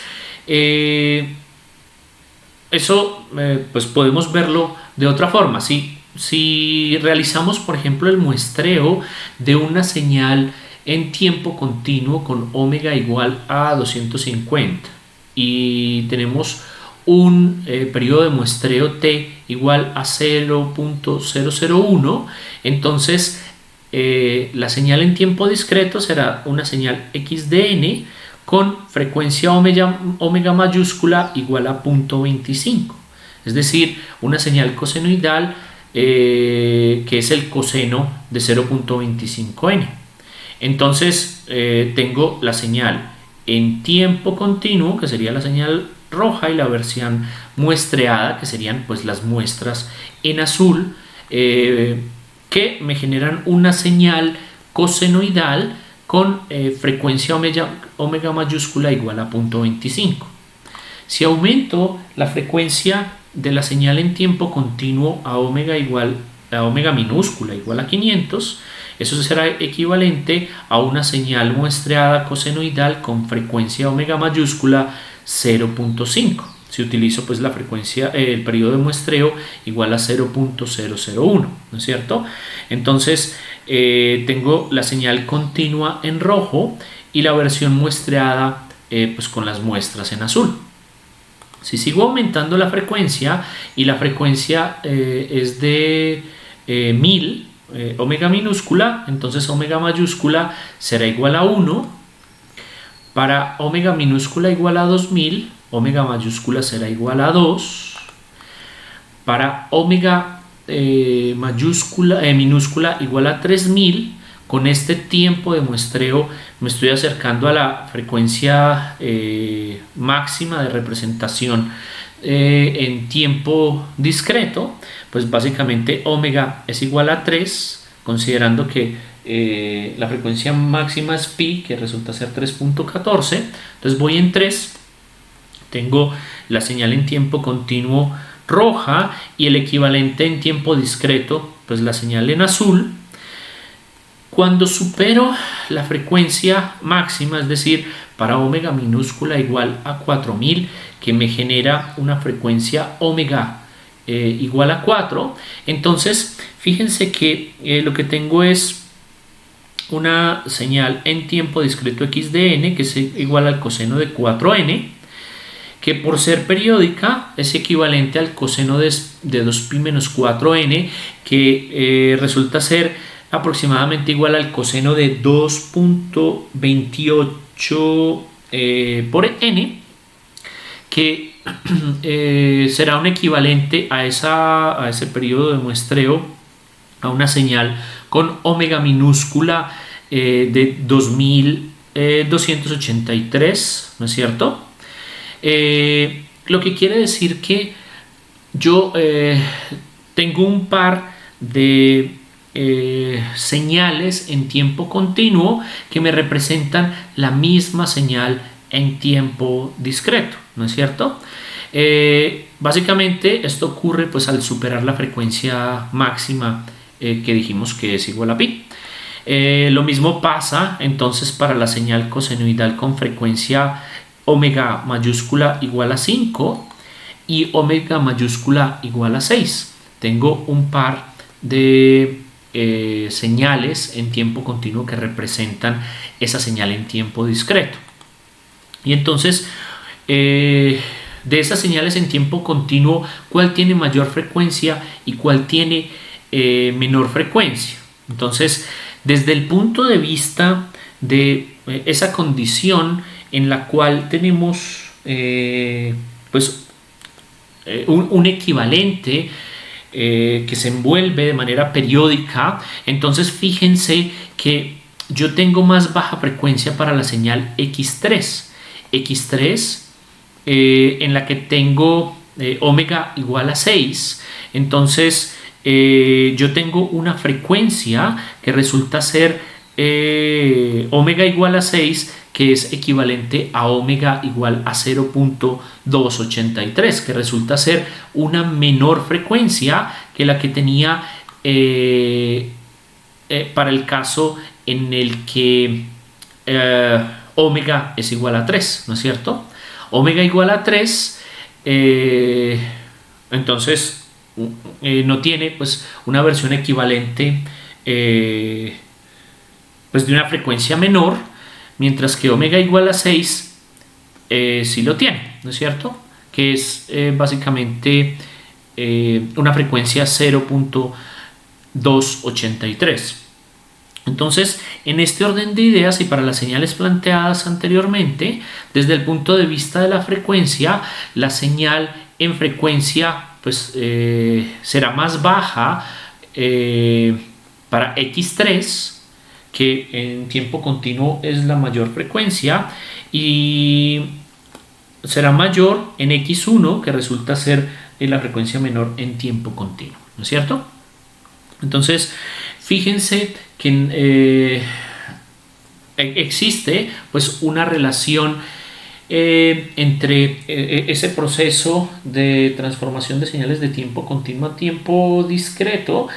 eso pues podemos verlo de otra forma. Si realizamos, por ejemplo, el muestreo de una señal en tiempo continuo con omega igual a 250 y tenemos un periodo de muestreo t igual a 0.001, entonces la señal en tiempo discreto será una señal xdn con frecuencia omega mayúscula igual a 0.25, es decir, una señal cosenoidal que es el coseno de 0.25n. Entonces tengo la señal en tiempo continuo, que sería la señal roja, y la versión muestreada, que serían pues las muestras en azul, que me generan una señal cosenoidal con frecuencia omega mayúscula igual a 0.25. Si aumento la frecuencia de la señal en tiempo continuo a omega minúscula igual a 500, eso será equivalente a una señal muestreada cosenoidal con frecuencia omega mayúscula 0.5. Si utilizo pues la frecuencia, el periodo de muestreo igual a 0.001, ¿no es cierto? Entonces tengo la señal continua en rojo y la versión muestreada pues con las muestras en azul. Si sigo aumentando la frecuencia y la frecuencia es de 1000 omega minúscula, entonces omega mayúscula será igual a 1. Para omega minúscula igual a 2000, omega mayúscula será igual a 2. Para omega minúscula igual a 3000, con este tiempo de muestreo me estoy acercando a la frecuencia máxima de representación en tiempo discreto. Pues básicamente omega es igual a 3, considerando que la frecuencia máxima es pi, que resulta ser 3.14. Entonces voy en 3, tengo la señal en tiempo continuo roja y el equivalente en tiempo discreto, pues la señal en azul. Cuando supero la frecuencia máxima, es decir, para omega minúscula igual a 4000, que me genera una frecuencia omega igual a 4, entonces fíjense que lo que tengo es una señal en tiempo discreto xdn, que es igual al coseno de 4n, que por ser periódica es equivalente al coseno de 2pi menos 4n, que resulta ser aproximadamente igual al coseno de 2.28 por n, que será un equivalente a ese periodo de muestreo, a una señal con omega minúscula de 2283, ¿no es cierto? Lo que quiere decir que yo tengo un par de señales en tiempo continuo que me representan la misma señal en tiempo discreto, ¿no es cierto? Básicamente esto ocurre pues al superar la frecuencia máxima que dijimos que es igual a pi. Lo mismo pasa entonces para la señal cosenoidal con frecuencia omega mayúscula igual a 5 y omega mayúscula igual a 6. Tengo un par de señales en tiempo continuo que representan esa señal en tiempo discreto. Y entonces de esas señales en tiempo continuo, ¿cuál tiene mayor frecuencia y cuál tiene menor frecuencia? Entonces, desde el punto de vista de esa condición en la cual tenemos pues un equivalente que se envuelve de manera periódica, entonces fíjense que yo tengo más baja frecuencia para la señal X3. X3 en la que tengo omega igual a 6. Entonces yo tengo una frecuencia que resulta ser omega igual a 6, que es equivalente a omega igual a 0.283, que resulta ser una menor frecuencia que la que tenía para el caso en el que omega es igual a 3, ¿no es cierto? Omega igual a 3, entonces no tiene pues una versión equivalente pues de una frecuencia menor, mientras que omega igual a 6 sí lo tiene, ¿no es cierto? Que es básicamente una frecuencia 0.283. Entonces, en este orden de ideas y para las señales planteadas anteriormente, desde el punto de vista de la frecuencia, la señal en frecuencia pues, será más baja para X3, que en tiempo continuo es la mayor frecuencia, y será mayor en X1, que resulta ser la frecuencia menor en tiempo continuo, ¿no es cierto? Entonces, fíjense que existe pues una relación entre ese proceso de transformación de señales de tiempo continuo a tiempo discreto,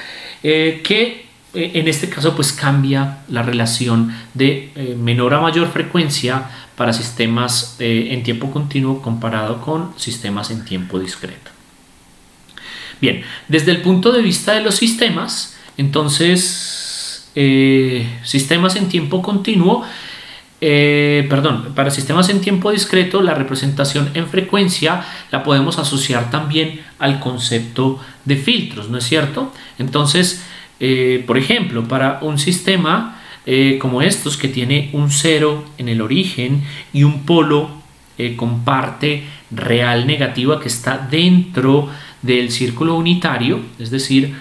que en este caso pues cambia la relación de menor a mayor frecuencia para sistemas en tiempo continuo comparado con sistemas en tiempo discreto. Bien, desde el punto de vista de los sistemas, entonces sistemas en tiempo continuo, para sistemas en tiempo discreto, la representación en frecuencia la podemos asociar también al concepto de filtros, ¿no es cierto? Entonces, por ejemplo, para un sistema como estos, que tiene un 0 en el origen y un polo con parte real negativa que está dentro del círculo unitario, es decir,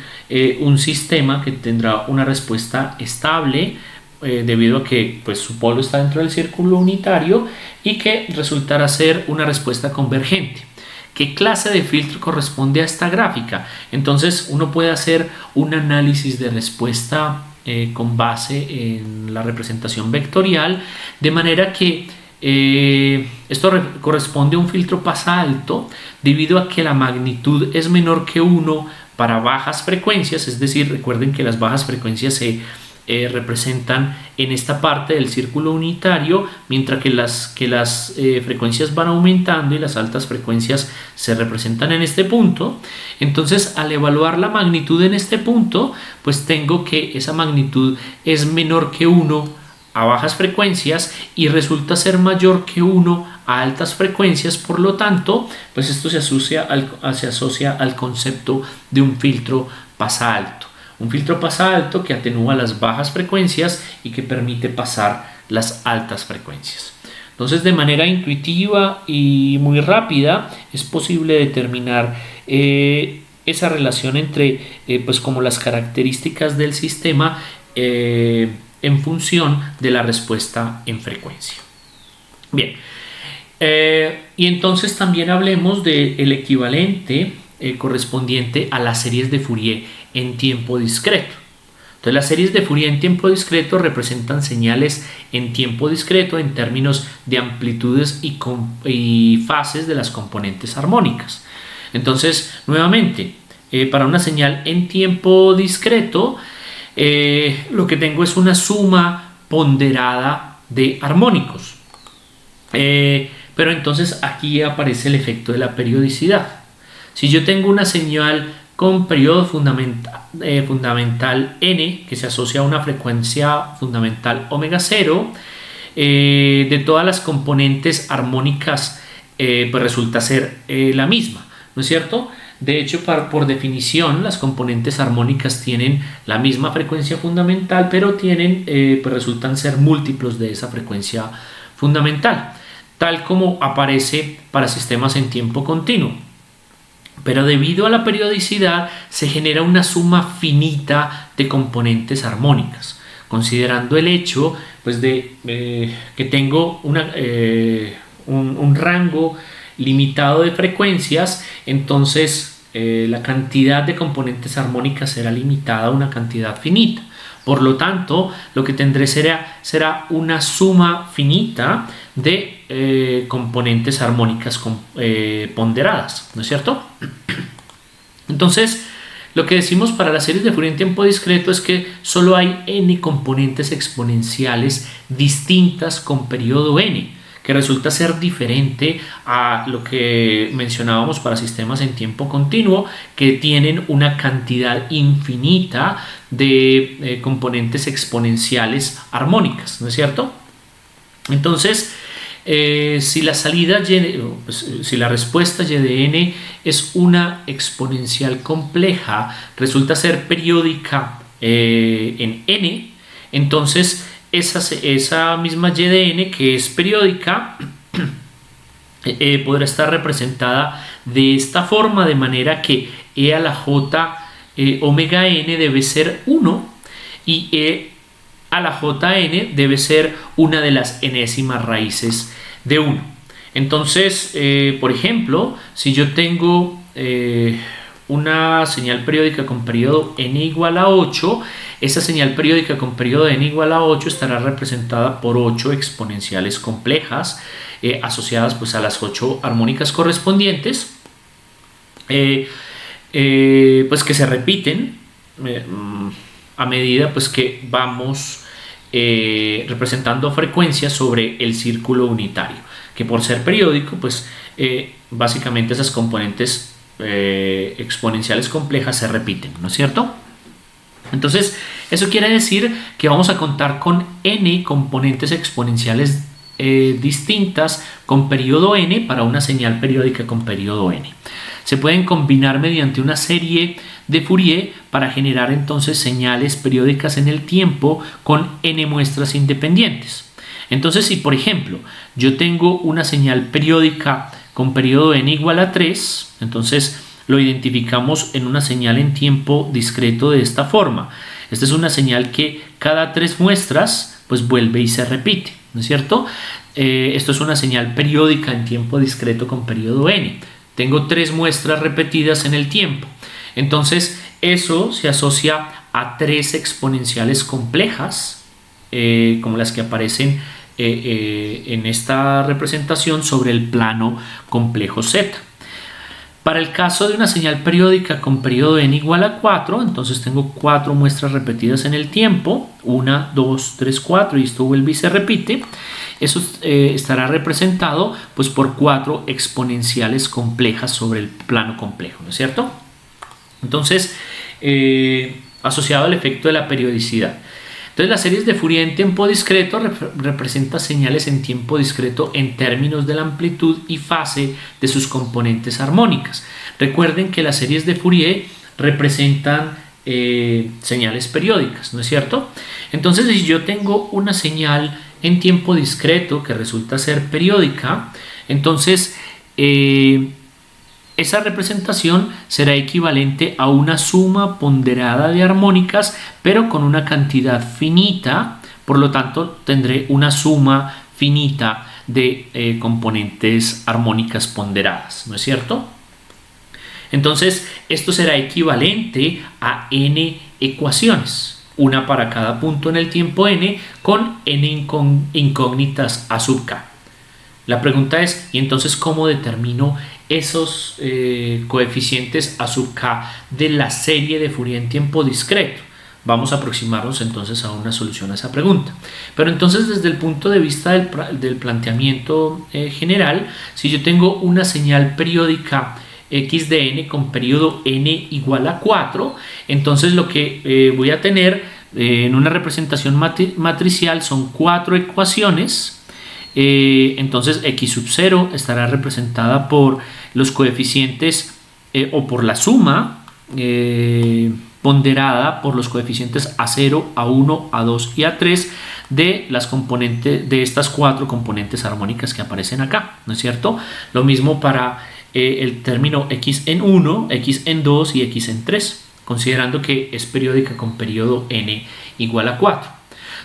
un sistema que tendrá una respuesta estable debido a que pues, su polo está dentro del círculo unitario, y que resultará ser una respuesta convergente. ¿Qué clase de filtro corresponde a esta gráfica? Entonces uno puede hacer un análisis de respuesta con base en la representación vectorial, de manera que esto corresponde a un filtro pasa alto debido a que la magnitud es menor que 1 para bajas frecuencias, es decir, recuerden que las bajas frecuencias se representan en esta parte del círculo unitario, mientras que las frecuencias van aumentando y las altas frecuencias se representan en este punto. Entonces, al evaluar la magnitud en este punto, pues tengo que esa magnitud es menor que 1 a bajas frecuencias y resulta ser mayor que 1 a altas frecuencias. Por lo tanto, pues esto se asocia al concepto de un filtro pasa alto. Un filtro pasa alto que atenúa las bajas frecuencias y que permite pasar las altas frecuencias. Entonces, de manera intuitiva y muy rápida es posible determinar esa relación entre pues como las características del sistema en función de la respuesta en frecuencia. Bien, y entonces también hablemos del equivalente correspondiente a las series de Fourier en tiempo discreto. Entonces, las series de Fourier en tiempo discreto representan señales en tiempo discreto en términos de amplitudes y fases de las componentes armónicas. Entonces, nuevamente, para una señal en tiempo discreto, lo que tengo es una suma ponderada de armónicos. Pero entonces aquí aparece el efecto de la periodicidad. Si yo tengo una señal con periodo fundamental n, que se asocia a una frecuencia fundamental omega 0, de todas las componentes armónicas pues resulta ser la misma, ¿no es cierto? De hecho, por definición, las componentes armónicas tienen la misma frecuencia fundamental, pero pues resultan ser múltiplos de esa frecuencia fundamental, tal como aparece para sistemas en tiempo continuo. Pero debido a la periodicidad se genera una suma finita de componentes armónicas. considerando el hecho pues, de que tengo un rango limitado de frecuencias, entonces la cantidad de componentes armónicas será limitada a una cantidad finita. Por lo tanto, lo que tendré será una suma finita de componentes armónicas ponderadas, ¿no es cierto? Entonces, lo que decimos para las series de Fourier en tiempo discreto es que solo hay n componentes exponenciales distintas con periodo n, que resulta ser diferente a lo que mencionábamos para sistemas en tiempo continuo, que tienen una cantidad infinita de componentes exponenciales armónicas, ¿no es cierto? Entonces, si la respuesta y de n es una exponencial compleja, resulta ser periódica en n, entonces esa misma y de n que es periódica podrá estar representada de esta forma, de manera que e a la j omega n debe ser 1 y e a la jn debe ser una de las enésimas raíces de 1. Entonces, por ejemplo, si yo tengo una señal periódica con periodo n igual a 8, esa señal periódica con periodo n igual a 8 estará representada por 8 exponenciales complejas asociadas pues, a las 8 armónicas correspondientes, pues que se repiten a medida pues, que vamos representando frecuencias sobre el círculo unitario, que por ser periódico pues básicamente esas componentes exponenciales complejas se repiten, ¿no es cierto? Entonces eso quiere decir que vamos a contar con n componentes exponenciales distintas con periodo n para una señal periódica con periodo n. Se pueden combinar mediante una serie de Fourier para generar entonces señales periódicas en el tiempo con n muestras independientes. Entonces, si por ejemplo yo tengo una señal periódica con periodo n igual a 3, entonces lo identificamos en una señal en tiempo discreto de esta forma. Esta es una señal que cada 3 muestras pues vuelve y se repite, ¿no es cierto? Esto es una señal periódica en tiempo discreto con periodo n. Tengo 3 muestras repetidas en el tiempo. Entonces eso se asocia a 3 exponenciales complejas, como las que aparecen en esta representación sobre el plano complejo Z. Para el caso de una señal periódica con periodo n igual a 4, entonces tengo 4 muestras repetidas en el tiempo, 1, 2, 3, 4, y esto vuelve y se repite. Eso estará representado pues, por 4 exponenciales complejas sobre el plano complejo, ¿no es cierto? Entonces, asociado al efecto de la periodicidad. Entonces, las series de Fourier en tiempo discreto representan señales en tiempo discreto en términos de la amplitud y fase de sus componentes armónicas. Recuerden que las series de Fourier representan señales periódicas, ¿no es cierto? Entonces, si yo tengo una señal en tiempo discreto que resulta ser periódica, entonces esa representación será equivalente a una suma ponderada de armónicas, pero con una cantidad finita. Por lo tanto, tendré una suma finita de componentes armónicas ponderadas, ¿no es cierto? Entonces, esto será equivalente a n ecuaciones, una para cada punto en el tiempo n, con n incógnitas a sub k. La pregunta es, ¿y entonces cómo determino esos coeficientes a sub k de la serie de Fourier en tiempo discreto? Vamos a aproximarnos entonces a una solución a esa pregunta. Pero entonces, desde el punto de vista del planteamiento general, si yo tengo una señal periódica x de n con periodo n igual a 4, entonces lo que voy a tener en una representación matricial son 4 ecuaciones. Entonces x sub 0 estará representada por los coeficientes o por la suma ponderada por los coeficientes A0, A1, A2 y A3 de las componentes de estas 4 componentes armónicas que aparecen acá, ¿no es cierto? Lo mismo para el término x en 1, x en 2 y x en 3, considerando que es periódica con periodo n igual a 4.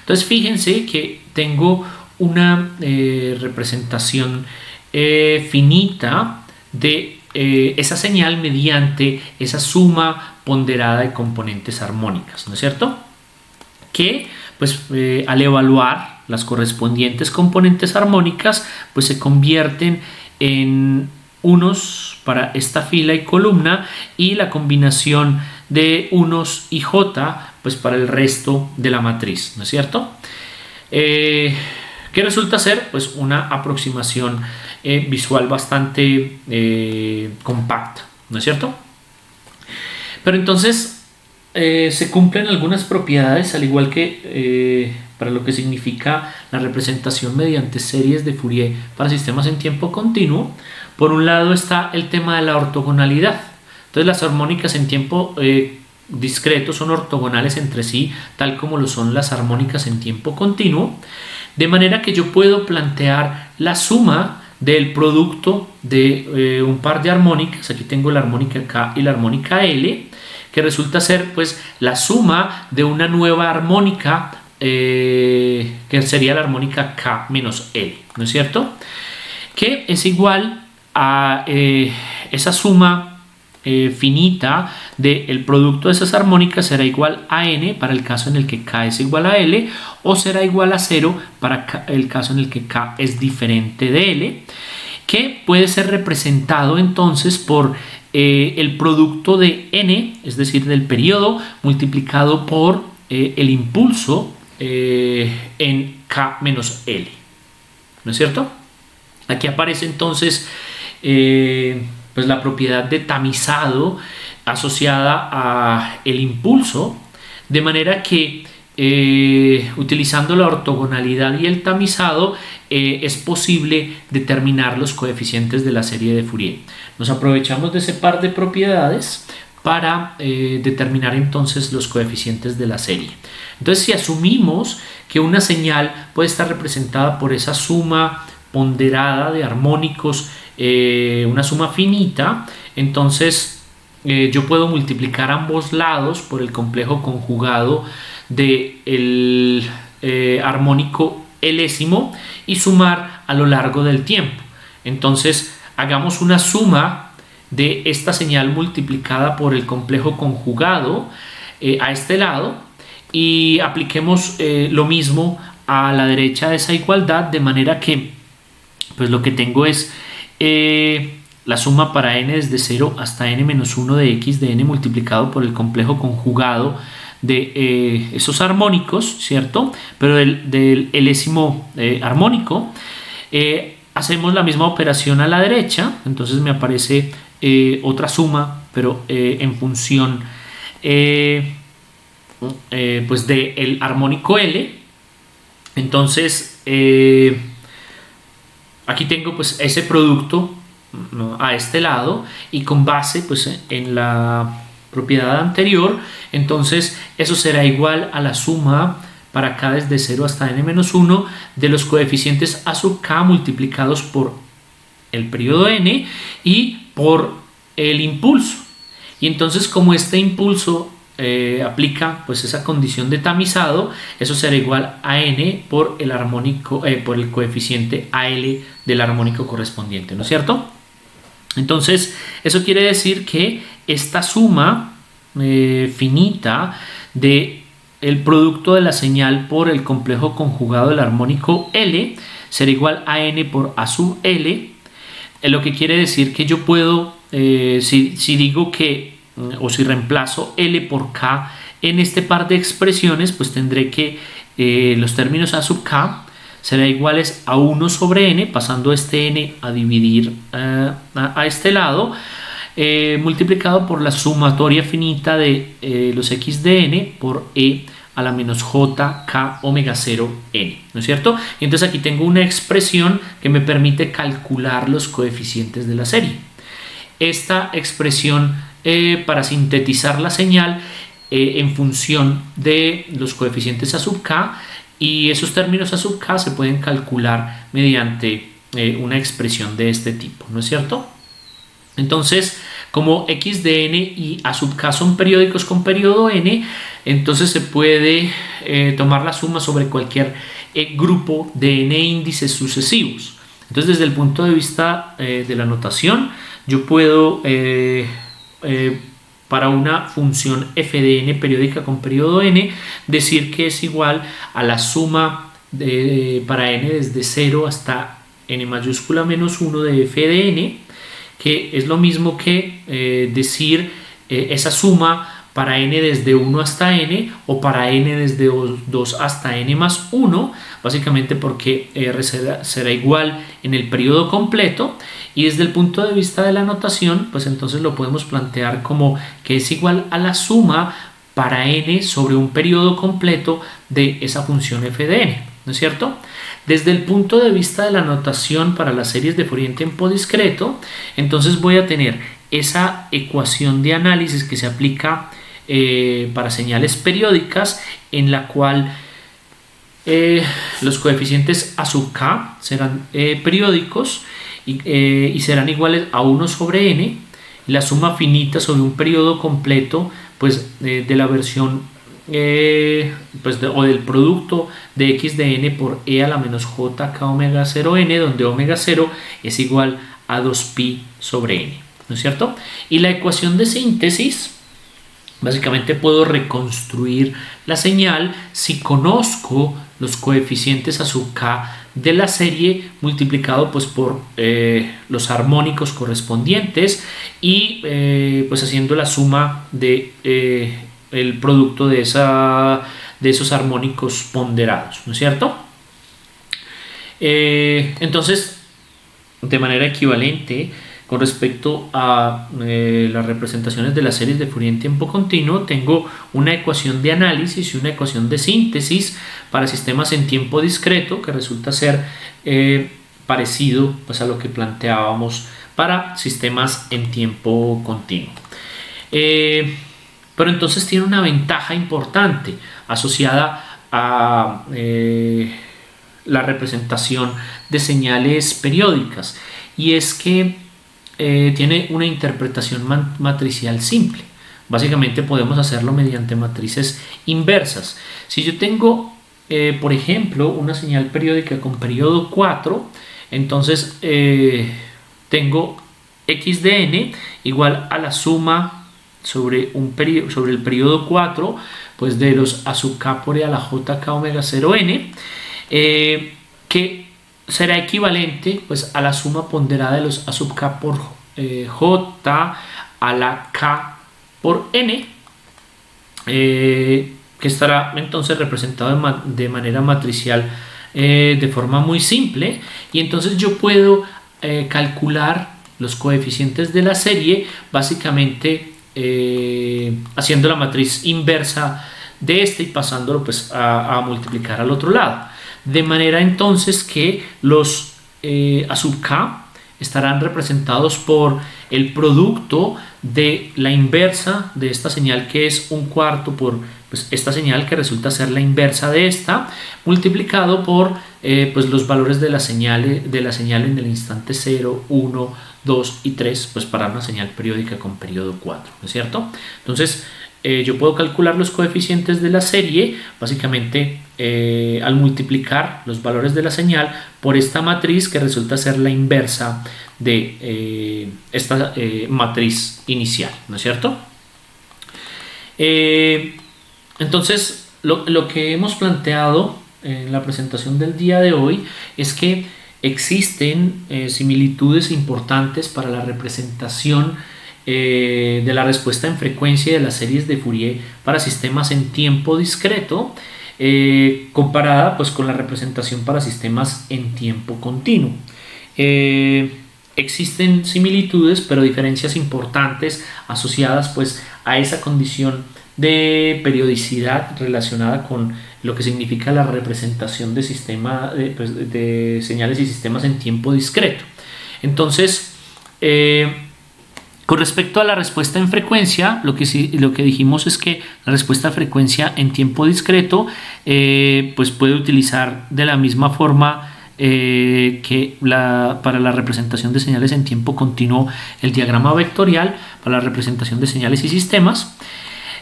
Entonces fíjense que tengo una representación finita de esa señal mediante esa suma ponderada de componentes armónicas, ¿no es cierto? Que pues al evaluar las correspondientes componentes armónicas pues se convierten en unos para esta fila y columna y la combinación de unos y j pues para el resto de la matriz, ¿no es cierto? Que resulta ser pues una aproximación visual bastante compacta, ¿no es cierto? Pero entonces se cumplen algunas propiedades, al igual que para lo que significa la representación mediante series de Fourier para sistemas en tiempo continuo. Por un lado está el tema de la ortogonalidad. Entonces las armónicas en tiempo discreto son ortogonales entre sí, tal como lo son las armónicas en tiempo continuo, de manera que yo puedo plantear la suma del producto de un par de armónicas. Aquí tengo la armónica K y la armónica L, que resulta ser pues la suma de una nueva armónica que sería la armónica K menos L, ¿no es cierto? Que es igual a esa suma finita del producto de esas armónicas será igual a n para el caso en el que K es igual a L, o será igual a 0 para el caso en el que K es diferente de L, que puede ser representado entonces por el producto de n, es decir, del periodo, multiplicado por el impulso en K menos L, ¿no es cierto? Aquí aparece entonces pues la propiedad de tamizado asociada a el impulso, de manera que utilizando la ortogonalidad y el tamizado es posible determinar los coeficientes de la serie de Fourier. Nos aprovechamos de ese par de propiedades para determinar entonces los coeficientes de la serie. Entonces, si asumimos que una señal puede estar representada por esa suma ponderada de armónicos, una suma finita, entonces yo puedo multiplicar ambos lados por el complejo conjugado del armónico elésimo y sumar a lo largo del tiempo. Entonces hagamos una suma de esta señal multiplicada por el complejo conjugado a este lado y apliquemos lo mismo a la derecha de esa igualdad, de manera que pues lo que tengo es la suma para n desde 0 hasta n-1 de x de n multiplicado por el complejo conjugado de esos armónicos, ¿cierto? Pero del elésimo armónico. Hacemos la misma operación a la derecha, entonces me aparece otra suma, pero en función pues del armónico L. Entonces aquí tengo pues ese producto, ¿no?, a este lado, y con base pues en la propiedad anterior, entonces eso será igual a la suma para K desde 0 hasta n-1 de los coeficientes a sub K multiplicados por el periodo n y por el impulso. Y entonces, como este impulso aplica pues esa condición de tamizado, eso será igual a n por el armónico, por el coeficiente AL del armónico correspondiente, ¿no es cierto? Entonces eso quiere decir que esta suma finita de el producto de la señal por el complejo conjugado del armónico L será igual a n por a sub L, lo que quiere decir que yo puedo, si digo que o si reemplazo L por K en este par de expresiones, pues tendré que los términos a sub K serán iguales a 1 sobre n, pasando este n a dividir a este lado, multiplicado por la sumatoria finita de los x de n por e a la menos j k omega 0 n, ¿no es cierto? Y entonces aquí tengo una expresión que me permite calcular los coeficientes de la serie. Esta expresión, para sintetizar la señal en función de los coeficientes a sub k, y esos términos a sub k se pueden calcular mediante una expresión de este tipo, ¿no es cierto? Entonces, Como x de n y a sub k son periódicos con periodo n, entonces se puede tomar la suma sobre cualquier grupo de n índices sucesivos. Entonces, desde el punto de vista de la notación, yo puedo para una función f de n periódica con periodo n decir que es igual a la suma para n desde 0 hasta n mayúscula menos 1 de f de n, que es lo mismo que decir esa suma para n desde 1 hasta n o para n desde 2 hasta n más 1, básicamente porque r será igual en el periodo completo. Y desde el punto de vista de la notación, pues entonces lo podemos plantear como que es igual a la suma para n sobre un periodo completo de esa función f de n, ¿no es cierto? Desde el punto de vista de la notación para las series de Fourier en tiempo discreto, entonces voy a tener esa ecuación de análisis que se aplica para señales periódicas, en la cual los coeficientes a sub k serán periódicos y serán iguales a 1 sobre n, y la suma finita sobre un periodo completo pues de la versión o del producto de x de n por e a la menos j k omega 0 n, donde omega 0 es igual a 2pi sobre n, ¿no es cierto? Y la ecuación de síntesis, básicamente puedo reconstruir la señal si conozco los coeficientes a sub k de la serie multiplicado pues por los armónicos correspondientes y pues haciendo la suma de el producto de esos armónicos ponderados, ¿no es cierto? Entonces, de manera equivalente, con respecto a las representaciones de las series de Fourier en tiempo continuo, tengo una ecuación de análisis y una ecuación de síntesis para sistemas en tiempo discreto, que resulta ser parecido pues, a lo que planteábamos para sistemas en tiempo continuo. Pero entonces tiene una ventaja importante asociada a la representación de señales periódicas, y es que tiene una interpretación matricial simple. Básicamente podemos hacerlo mediante matrices inversas. Si yo tengo, por ejemplo, una señal periódica con periodo 4, entonces tengo x de n igual a la suma sobre el periodo 4 pues de los a sub k por e a la j k omega 0 n, que será equivalente pues a la suma ponderada de los a sub k por j a la k por n, que estará entonces representado de manera matricial de forma muy simple. Y entonces yo puedo calcular los coeficientes de la serie básicamente haciendo la matriz inversa de este y pasándolo pues a multiplicar al otro lado, de manera entonces que los a sub k estarán representados por el producto de la inversa de esta señal, que es un cuarto, por pues, esta señal que resulta ser la inversa de esta, multiplicado por pues, los valores de la señal en el instante 0, 1, 2 y 3, pues para una señal periódica con periodo 4, ¿no es cierto? Entonces yo puedo calcular los coeficientes de la serie básicamente al multiplicar los valores de la señal por esta matriz, que resulta ser la inversa de esta matriz inicial, ¿no es cierto? Entonces lo que hemos planteado en la presentación del día de hoy es que existen similitudes importantes para la representación de la respuesta en frecuencia de las series de Fourier para sistemas en tiempo discreto, comparada pues, con la representación para sistemas en tiempo continuo. Existen similitudes, pero diferencias importantes asociadas pues, a esa condición de periodicidad relacionada con lo que significa la representación de señales y sistemas en tiempo discreto. Entonces, con respecto a la respuesta en frecuencia, lo que dijimos es que la respuesta a frecuencia en tiempo discreto pues puede utilizar de la misma forma para la representación de señales en tiempo continuo el diagrama vectorial, para la representación de señales y sistemas,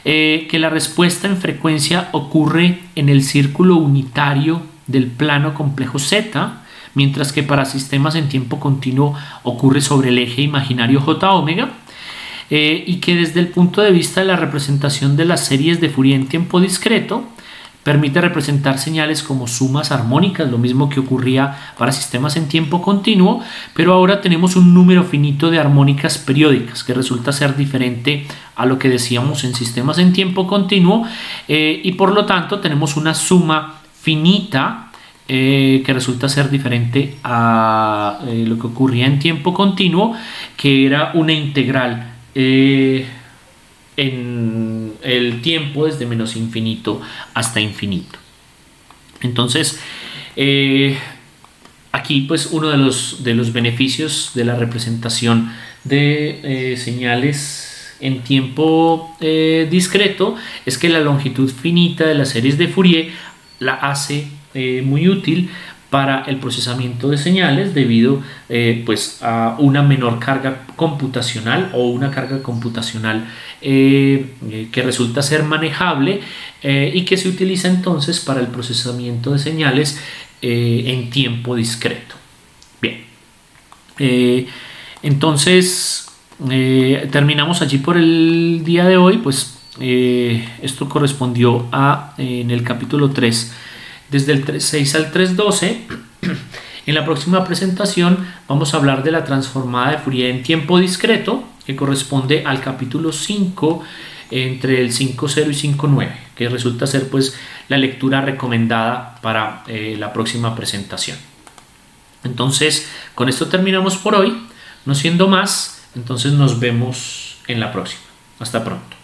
que la respuesta en frecuencia ocurre en el círculo unitario del plano complejo Z, mientras que para sistemas en tiempo continuo ocurre sobre el eje imaginario J omega, y que desde el punto de vista de la representación de las series de Fourier en tiempo discreto, permite representar señales como sumas armónicas, lo mismo que ocurría para sistemas en tiempo continuo, pero ahora tenemos un número finito de armónicas periódicas, que resulta ser diferente a lo que decíamos en sistemas en tiempo continuo, y por lo tanto tenemos una suma finita que resulta ser diferente a lo que ocurría en tiempo continuo, que era una integral en el tiempo desde menos infinito hasta infinito. Entonces, aquí pues uno de los beneficios de la representación de señales en tiempo discreto es que la longitud finita de las series de Fourier la hace muy útil para el procesamiento de señales debido pues a una menor carga computacional o una carga computacional que resulta ser manejable y que se utiliza entonces para el procesamiento de señales en tiempo discreto. Bien, entonces terminamos allí por el día de hoy. Pues esto correspondió en el capítulo 3 desde el 3.6 al 3.12. En la próxima presentación vamos a hablar de la transformada de Fourier en tiempo discreto, que corresponde al capítulo 5 entre el 5.0 y 5.9, que resulta ser pues la lectura recomendada para la próxima presentación. Entonces, con esto terminamos por hoy. No siendo más, entonces nos vemos en la próxima. Hasta pronto.